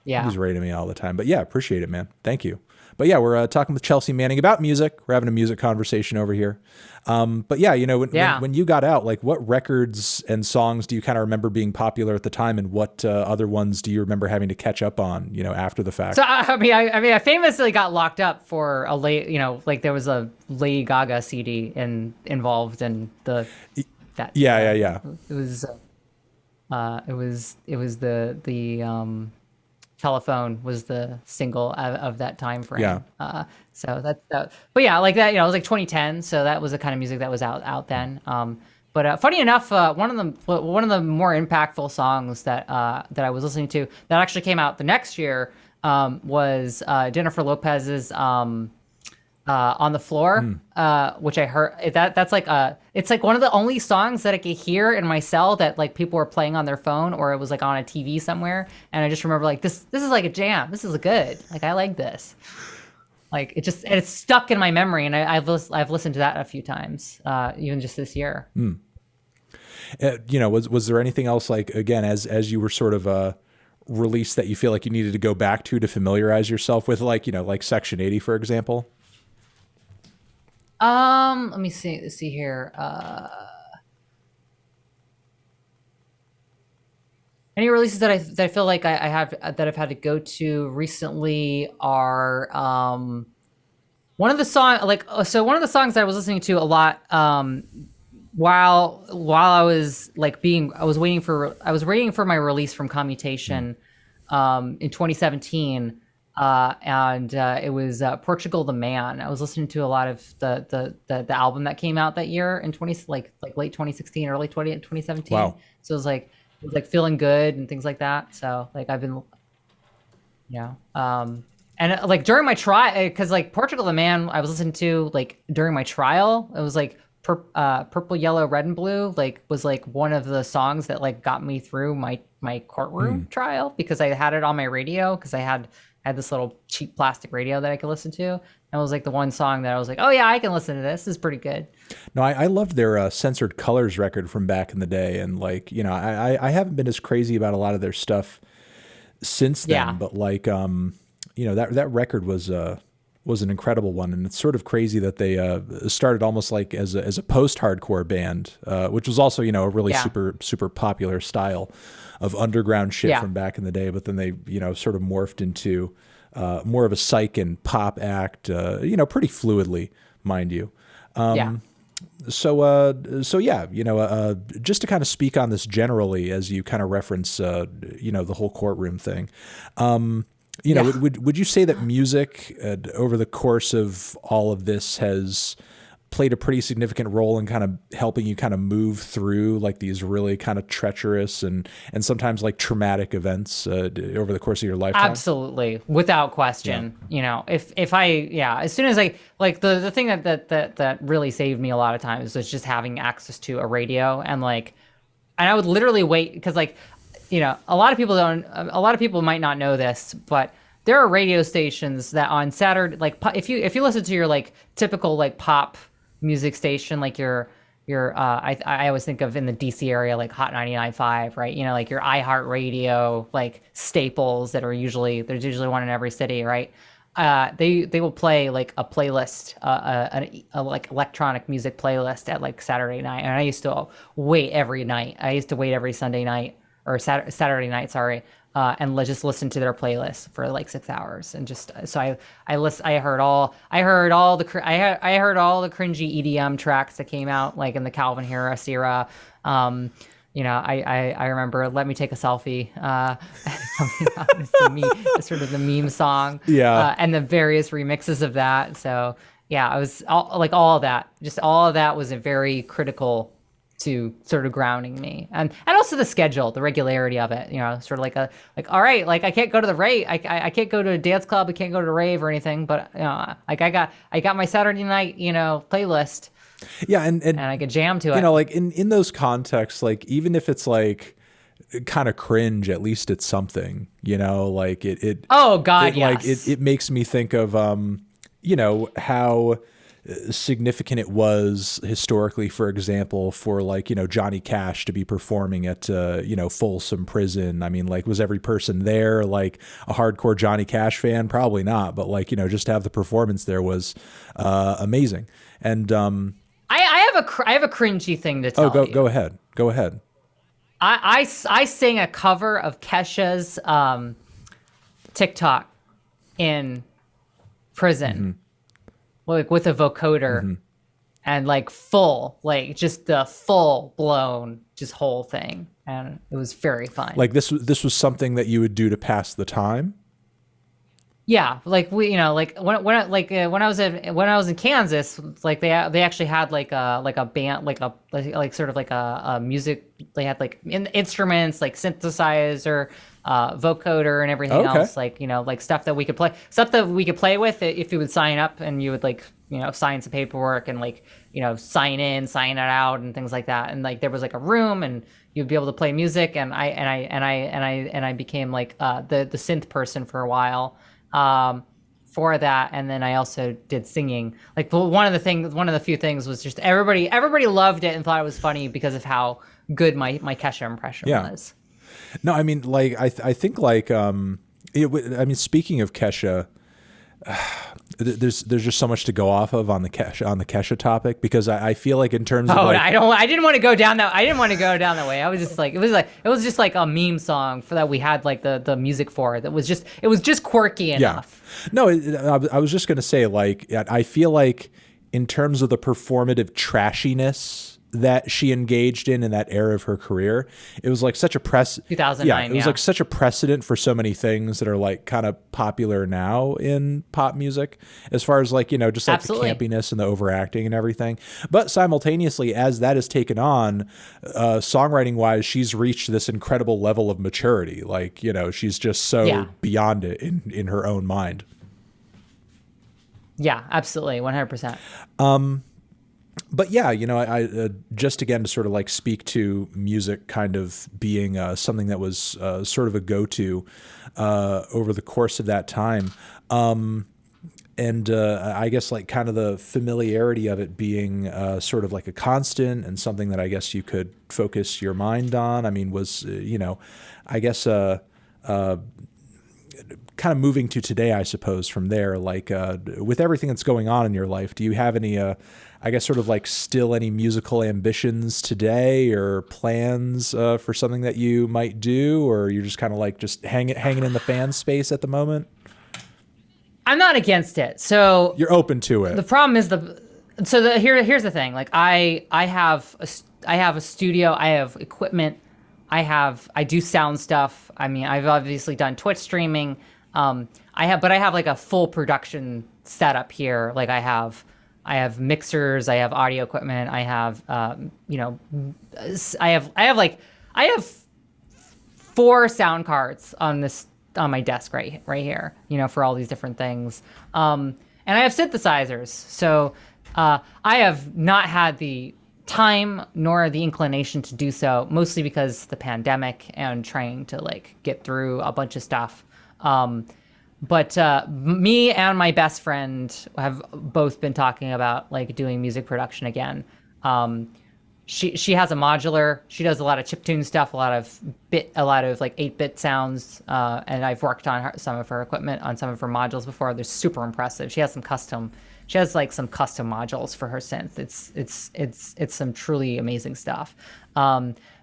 Yeah, he's rated me all the time. But yeah, appreciate it, man. Thank you. But yeah, we're talking with Chelsea Manning about music. We're having a music conversation over here. But yeah, when you got out, like what records and songs do you kind of remember being popular at the time, and what other ones do you remember having to catch up on, after the fact? So I famously got locked up for a there was a Lady Gaga CD involved in that. Yeah. It was the Telephone was the single of that time frame. Yeah. So that. But yeah, like that, it was like 2010. So that was the kind of music that was out then. But funny enough, one of the more impactful songs that I was listening to that actually came out the next year was Jennifer Lopez's On the Floor, which I heard that's like it's like one of the only songs that I could hear in my cell that like people were playing on their phone, or it was like on a TV somewhere, and I just remember like this is like a jam. This is good. Like I like this. Like it's stuck in my memory, and I've listened to that a few times, even just this year. Was there anything else, like again as you were sort of released, that you feel like you needed to go back to familiarize yourself with, like like Section 80, for example? Let me see here. Any releases that I feel like I've had to go to recently are one of the songs that I was listening to a lot while I was waiting for my release from Commutation in 2017. And it was Portugal the Man. I was listening to a lot of the album that came out that year in late 2016, early 2017. Wow. So it was like Feeling Good and things like that. So like I've been, and And like during my trial, because like Portugal the Man, I was listening to like during my trial. It was like Purple, Yellow, Red, and Blue. Like was like one of the songs that like got me through my courtroom trial because I had it on my radio because I had this little cheap plastic radio that I could listen to. And it was like the one song that I was like, oh yeah, I can listen to this. This is pretty good. No, I loved their Censored Colors record from back in the day, and like I haven't been as crazy about a lot of their stuff since then, but like that record was an incredible one, and it's sort of crazy that they started almost like as a post-hardcore band, which was also a really super popular style of underground shit from back in the day, but then they sort of morphed into more of a psych and pop act, pretty fluidly, mind you. So yeah, just to kind of speak on this generally, as you kind of reference, the whole courtroom thing. Would you say that music over the course of all of this has played a pretty significant role in kind of helping you kind of move through like these really kind of treacherous and sometimes like traumatic events over the course of your lifetime? Absolutely, without question. If I as soon as I like the thing that really saved me a lot of times was just having access to a radio and I would literally wait because a lot of people might not know this, but there are radio stations that on Saturday, like if you listen to your like typical like pop music station, like your I always think of in the DC area like Hot 99.5, right? Like your iHeartRadio like staples there's usually one in every city, right? They will play like a playlist, a like electronic music playlist at like Saturday night, and I used to wait every night. I used to wait every Sunday night or Saturday night, sorry, and just listen to their playlist for like 6 hours, and just so I heard all the cringy EDM tracks that came out like in the Calvin Harris era. I remember "Let Me Take a Selfie," it's sort of the meme song, and the various remixes of that. So yeah, I was all of that was a very critical to sort of grounding me, and also the schedule, the regularity of it, sort of all right, like I can't go to the rave, I can't go to a dance club, I can't go to a rave or anything, but I got my Saturday night, playlist. Yeah, and I could jam to it. Like in those contexts, like even if it's like kind of cringe, at least it's something, like it. Oh God, yes. Like it makes me think of how significant it was historically, for example, for like Johnny Cash to be performing at Folsom Prison. I mean, like, was every person there like a hardcore Johnny Cash fan? Probably not, but like just to have the performance there was amazing. And I have a cringy thing to tell you. Go ahead. I sang a cover of Kesha's TikTok in prison, like with a vocoder, and like just the full blown just whole thing, and it was very fun. Like this was something that you would do to pass the time. Yeah, like we, like when I was in Kansas, like they actually had like a band, like sort of like a music. They had like instruments, like synthesizer, vocoder, and everything else. Like like stuff that we could play with if you would sign up, and you would like sign some paperwork and like sign in, sign it out, and things like that. And like there was like a room, and you'd be able to play music. And I became like the synth person for a while. For that, and then I also did singing. Like one of the few things was just everybody loved it and thought it was funny because of how good my Kesha impression was. No, I mean, like I think like speaking of Kesha, there's just so much to go off of on the Kesha topic, because I feel like in terms of I didn't want to go down that way. I was just like it was just like a meme song that we had like the music for it. It was just quirky enough. No, I was just gonna say, like, I feel like in terms of the performative trashiness that she engaged in that era of her career, it was like such a 2009. Yeah, it was like such a precedent for so many things that are like kind of popular now in pop music, as far as like just like the campiness and the overacting and everything. But simultaneously, as that is taken on, songwriting wise, she's reached this incredible level of maturity. Like she's just so beyond it in her own mind. Yeah, absolutely, 100%. But yeah, I just again to sort of like speak to music kind of being something that was sort of a go-to over the course of that time. And I guess like kind of the familiarity of it being sort of like a constant and something that I guess you could focus your mind on. I mean, was, I guess kind of moving to today, I suppose, from there, like with everything that's going on in your life, do you have any, I guess, sort of like still any musical ambitions today or plans for something that you might do, or you're just kind of like just hanging in the fan space at the moment? I'm not against it. So You're open to the it. problem is here's the thing. Like I have a studio, I have equipment, I do sound stuff. I mean, I've obviously done Twitch streaming. But I have like a full production setup here. Like I have mixers, I have audio equipment, I have I have 4 sound cards on my desk right here, for all these different things. And I have synthesizers. So I have not had the time nor the inclination to do so, mostly because the pandemic and trying to like get through a bunch of stuff. But me and my best friend have both been talking about like doing music production again. She has a modular. She does a lot of chiptune stuff, a lot of like 8-bit sounds. And I've worked on some of her equipment on some of her modules before. They're super impressive. She has some custom modules for her synth. It's some truly amazing stuff.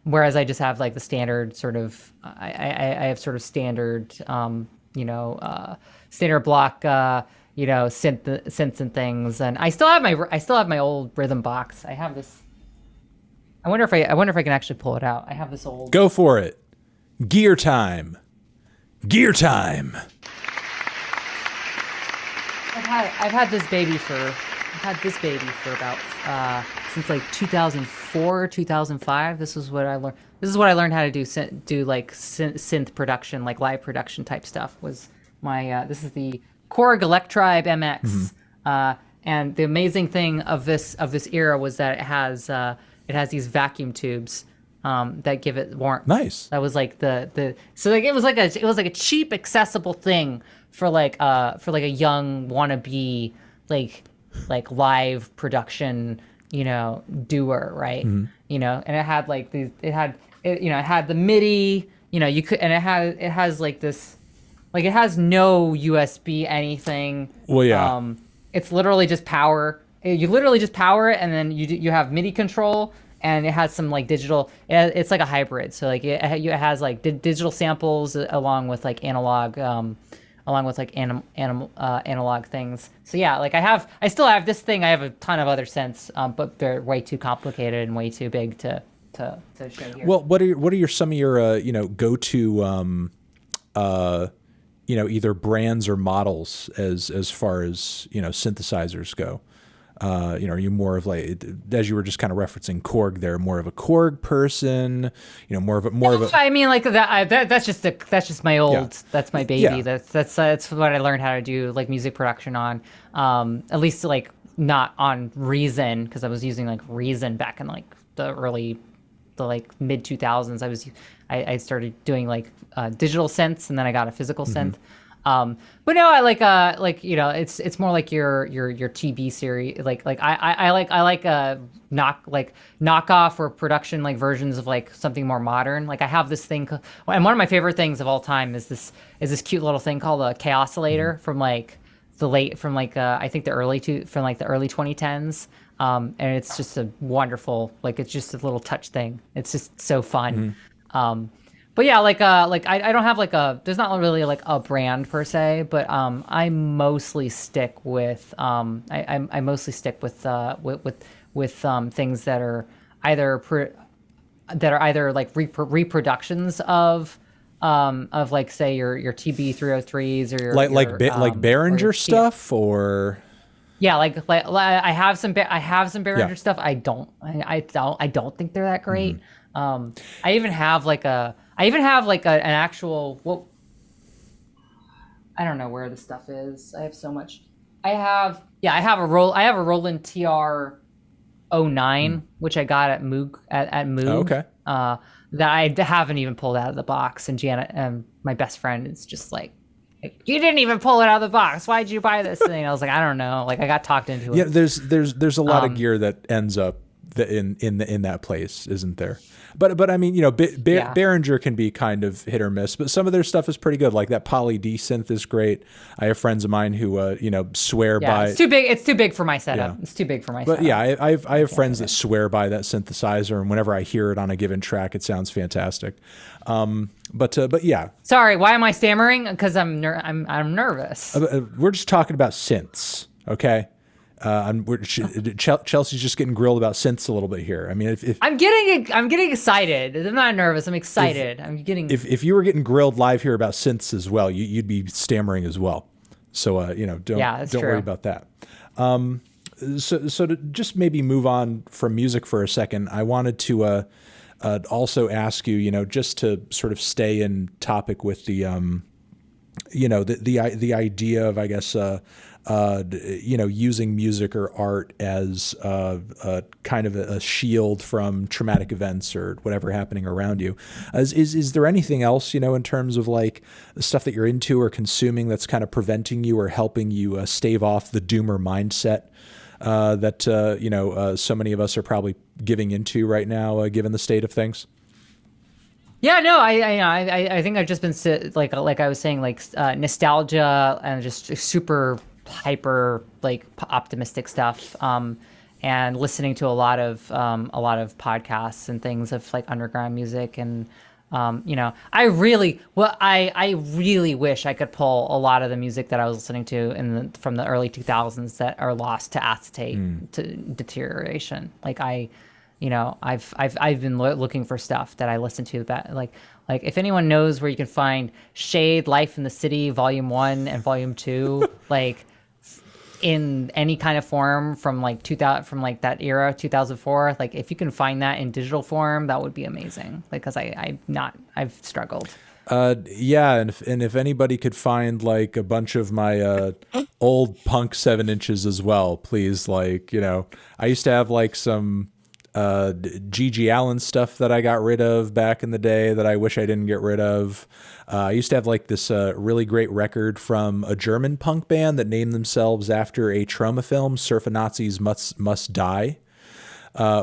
Whereas I just have like the standard sort of, I have sort of standard, standard block, synths and things. And I still have my old rhythm box. I have this. I wonder if I can actually pull it out. I have this old. Go for it. Gear time. Gear time. I've had this baby for about since like 2004, 2005. This is what I learned. This is what I learned how to do like synth production, like live production type stuff. Was my this is the Korg Electribe MX. And the amazing thing of this era was that it has these vacuum tubes that give it warmth. Nice. That was like so like it was like a cheap accessible thing for like a young wannabe like live production doer, right? And it had like it had the MIDI, you could, and it has like this, like it has no USB anything. Well, yeah. It's literally just power. You literally just power it, and then you have MIDI control, and it has some like digital. It's like a hybrid. So like it has like digital samples along with like analog, analog things. So yeah, like I still have this thing. I have a ton of other synths, but they're way too complicated and way too big to show here. Well, what are some of your go-to either brands or models as far as synthesizers go? Are you more of like, as you were just kind of referencing Korg there, more of a Korg person, more of a. I mean, like that's just my old, Yeah. that's my baby. Yeah. That's what I learned how to do like music production on. At least like not on Reason, because I was using like Reason back in like the mid 2000s. I started doing like digital synths, and then I got a physical synth. But no, I like it's more like your TB series. Like I like knockoff or production like versions of like something more modern. Like I have this thing, and one of my favorite things of all time is this cute little thing called a K-oscillator from like I think the early 2010s. And it's just a wonderful, like it's just a little touch thing. It's just so fun. But yeah, like I don't have like there's not really like a brand per se, but I mostly stick with I mostly stick with things that are either like reproductions of like say your TB 303s or your like Behringer or stuff, or yeah, like I have some Behringer Yeah. stuff. I don't think they're that great. I even have like an actual, I don't know where the stuff is. I have so much. I have Yeah, I have a Roland TR-09, which I got at Moog at Oh, Moog. okay. That I haven't even pulled out of the box. And Janet, my best friend, is just like, you didn't even pull it out of the box. Why'd you buy this thing? I was like, I don't know. Like I got talked into Yeah, it. there's a lot of gear that ends up in that place, isn't there? But I mean, you know, Yeah. Behringer can be kind of hit or miss, but some of their stuff is pretty good. Like that Poly D synth is great. I have friends of mine who you know, swear Yeah, by. it's too big. It's too big for my setup. Yeah. It's too big for my But setup. yeah, I have friends that swear by that synthesizer, and whenever I hear it on a given track, it sounds fantastic. But yeah, Sorry, why am I stammering? Because I'm nervous. we're just talking about synths, okay? Chelsea's just getting grilled about synths a little bit here. I mean, I'm getting excited. I'm not nervous. I'm excited. I'm getting. if you were getting grilled live here about synths as well, you'd be stammering as well. So you know, don't worry true. about that. So to just maybe move on from music for a second, I wanted to also ask you, you know, just to sort of stay in topic with the you know, the idea of, I guess, you know, using music or art as kind of a shield from traumatic events or whatever happening around you. Is there anything else, you know, in terms of like the stuff that you're into or consuming that's kind of preventing you or helping you stave off the doomer mindset that you know, so many of us are probably giving into right now, given the state of things? Yeah, no, I think I've just been like I was saying, like nostalgia and just super hyper like optimistic stuff. And listening to a lot of podcasts and things of like underground music and you know, I really wish I could pull a lot of the music that I was listening to from the early 2000s that are lost to acetate to deterioration. Like you know, I've been looking for stuff that I listen to that like if anyone knows where you can find Shade, Life in the City, Volume 1 and Volume 2, like in any kind of form from like 2000, from like that era, 2004, like if you can find that in digital form, that would be amazing. Because I've struggled. Yeah, and if anybody could find like a bunch of my old punk 7 inches as well, please. Like, you know, I used to have like some G.G. Allen stuff that I got rid of back in the day that I wish I didn't get rid of. I used to have like this really great record from a German punk band that named themselves after a trauma film, Surfer Nazis Must Die.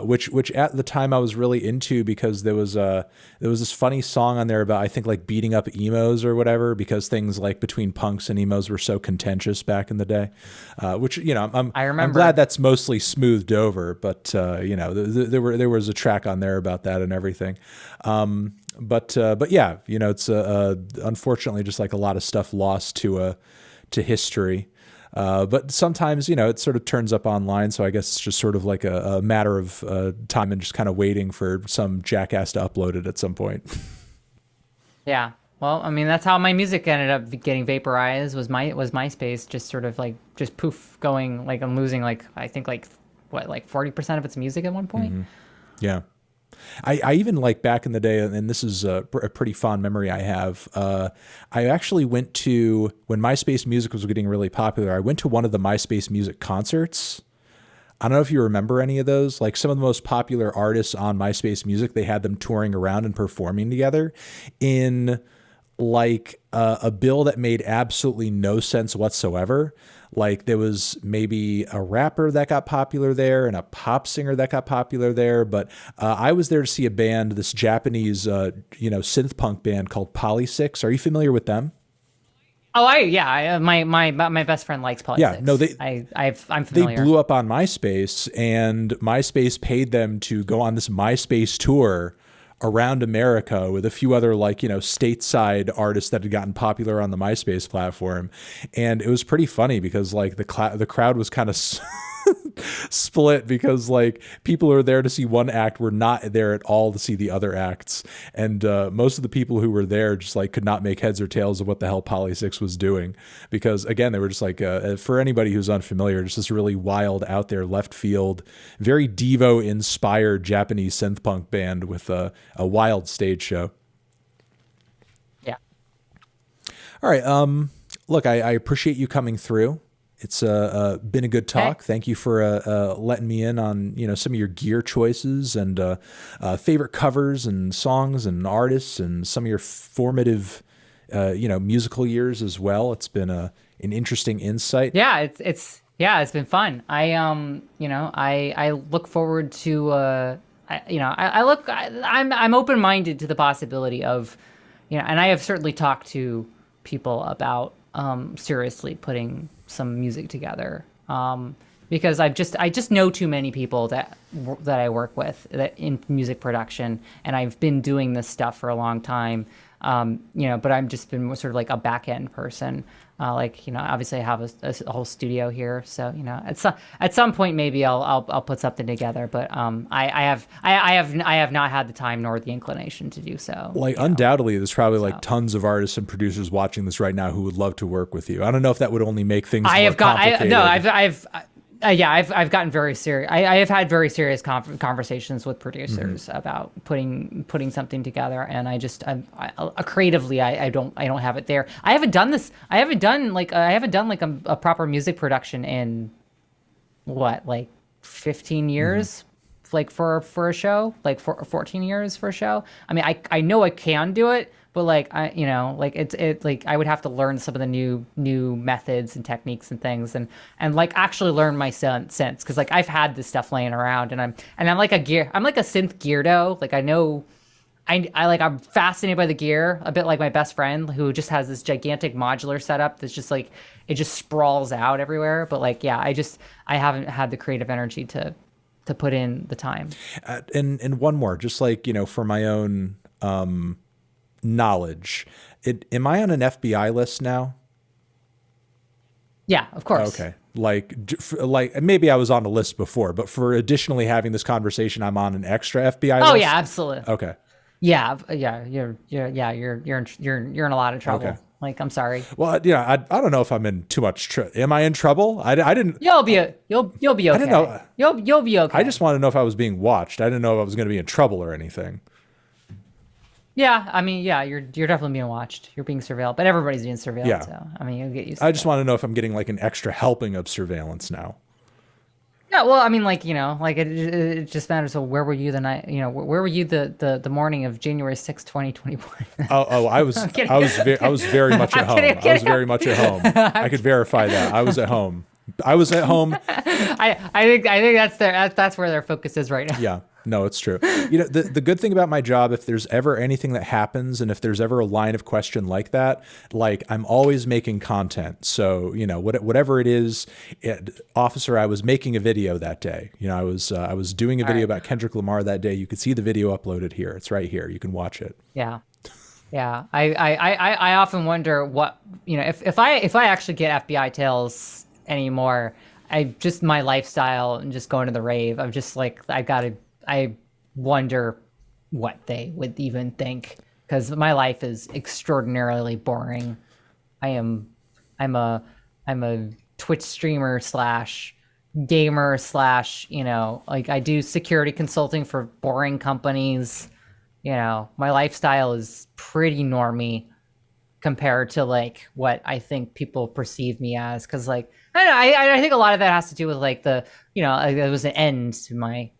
Which at the time I was really into because there was this funny song on there about, I think, like beating up emos or whatever, because things like between punks and emos were so contentious back in the day. Which, you know, I'm glad that's mostly smoothed over, but you know, there was a track on there about that and everything. But yeah, you know, it's unfortunately just like a lot of stuff lost to history. But sometimes, you know, it sort of turns up online. So I guess it's just sort of like a matter of time and just kind of waiting for some jackass to upload it at some point. Yeah. Well, I mean, that's how my music ended up getting vaporized was MySpace, just sort of like just poof going, like I'm losing like, I think like what, like 40% of its music at one point. Mm-hmm. Yeah. I even like back in the day, and this is a pretty fond memory I have. I actually went to, when MySpace music was getting really popular, I went to one of the MySpace music concerts. I don't know if you remember any of those. Like some of the most popular artists on MySpace music, they had them touring around and performing together in like a bill that made absolutely no sense whatsoever. Like there was maybe a rapper that got popular there and a pop singer that got popular there. But I was there to see a band, this Japanese, you know, synth punk band called Polysix. Are you familiar with them? Oh, my best friend likes Poly Yeah, 6. no, I'm they familiar. blew up on MySpace, and MySpace paid them to go on this MySpace tour around America with a few other, like, you know, stateside artists that had gotten popular on the MySpace platform. And it was pretty funny because like the crowd was kind of split, because like people who were there to see one act were not there at all to see the other acts. And most of the people who were there just like could not make heads or tails of what the hell Poly6 was doing, because again, they were just like, for anybody who's unfamiliar, just this really wild, out there, left field, very Devo inspired Japanese synth punk band with a wild stage show. Yeah. All right. Look, I appreciate you coming through. It's been a good talk. Thank you for letting me in on some of your gear choices and favorite covers and songs and artists and some of your formative musical years as well. It's been an interesting insight. Yeah, it's been fun. I look forward to I'm open-minded to the possibility of, and I have certainly talked to people about seriously putting some music together, because I just know too many people that I work with that in music production, and I've been doing this stuff for a long time. But I've just been sort of like a back end person. Obviously I have a whole studio here, so at some point maybe I'll put something together. But I have not had the time nor the inclination to do so. Like undoubtedly, there's probably like tons of artists and producers watching this right now who would love to work with you. I don't know if that would only make things more complicated. I've gotten very serious. I have had very serious conversations with producers about putting something together, and creatively I don't have it there. I haven't done a proper music production in what, like 15 years, like for a show, like for 14 years for a show. I mean, I know I can do it, but like I would have to learn some of the new methods and techniques and things, and like actually learn my sense, because like I've had this stuff laying around, and I'm like a synth geardo. Like I'm fascinated by the gear, a bit like my best friend who just has this gigantic modular setup that's just like it just sprawls out everywhere. But like I haven't had the creative energy to put in the time. And one more, just like for my own knowledge, am I on an FBI list now? Yeah, of course. Okay. Like maybe I was on a list before, but for additionally having this conversation, I'm on an extra FBI list. Oh yeah, absolutely. Okay. Yeah, you're in a lot of trouble. Okay. Like, I'm sorry. Well, I don't know if I'm in too much trouble. Am I in trouble? I didn't. You'll be okay. I didn't know. You'll be okay. I just want to know if I was being watched. I didn't know if I was going to be in trouble or anything. Yeah, I mean, yeah, you're definitely being watched. You're being surveilled, but everybody's being surveilled. Yeah. So I mean, you'll get used to I just want to know if I'm getting like an extra helping of surveillance now. Yeah, well, I mean, like, it just matters. So where were you the night, where were you the morning of January 6th, 2021? I was very much at home. I was very much at home. I could verify that. I was at home. I think that's where their focus is right now. Yeah. No, it's true. The good thing about my job, if there's ever anything that happens and if there's ever a line of question like that, like I'm always making content. So, whatever it is, officer, I was making a video that day. I was doing a video about Kendrick Lamar that day. You could see the video uploaded here. It's right here. You can watch it. Yeah. Yeah. I often wonder what, if I actually get FBI tails anymore, my lifestyle and just going to the rave, I'm just like, I wonder what they would even think, because my life is extraordinarily boring. I'm a Twitch streamer / gamer / like I do security consulting for boring companies. My lifestyle is pretty normie compared to like what I think people perceive me as, because like I think a lot of that has to do with like there was an end to my.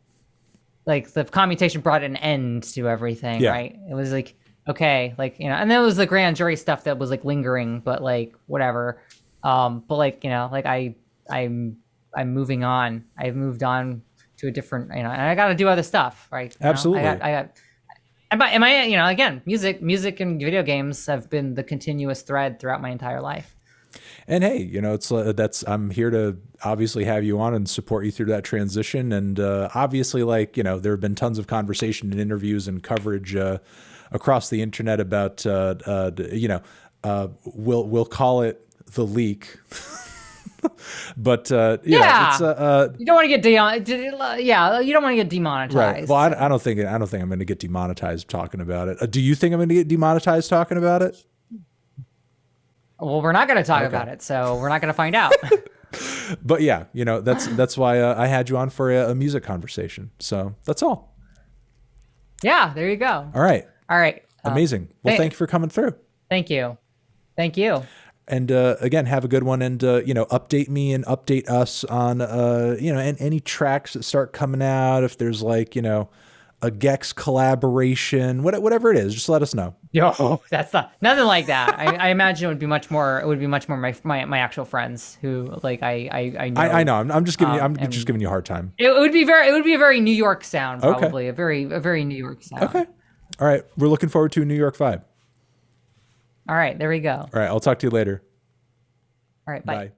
Like the commutation brought an end to everything, right? It was like, okay, like, and then it was the grand jury stuff that was like lingering, but like, whatever. But like, like I'm moving on. I've moved on to a different, and I got to do other stuff, right? Absolutely. Again, music and video games have been the continuous thread throughout my entire life. And hey, it's I'm here to obviously have you on and support you through that transition. And obviously, like, there have been tons of conversation and interviews and coverage across the internet about, we'll call it the leak. But it's you don't want to get you don't want to get demonetized. Right. Well, I don't think I'm going to get demonetized talking about it. Do you think I'm going to get demonetized talking about it? Well, we're not going to talk about it, so we're not going to find out. But yeah, that's why I had you on for a music conversation. So that's all. Yeah, there you go. All right. All right. Amazing. Well, thank you for coming through. Thank you. Thank you. And again, have a good one, and update me and update us on and any tracks that start coming out. If there's like a Gex collaboration, whatever it is, just let us know. Yo, that's not nothing like that. I imagine it would be much more. It would be much more my actual friends who like I know. I know. I'm just giving you. I'm just giving you a hard time. It would be very. It would be a very New York sound, Okay. probably a very New York sound. Okay. All right. We're looking forward to a New York vibe. All right, there we go. All right. I'll talk to you later. All right, bye. Bye.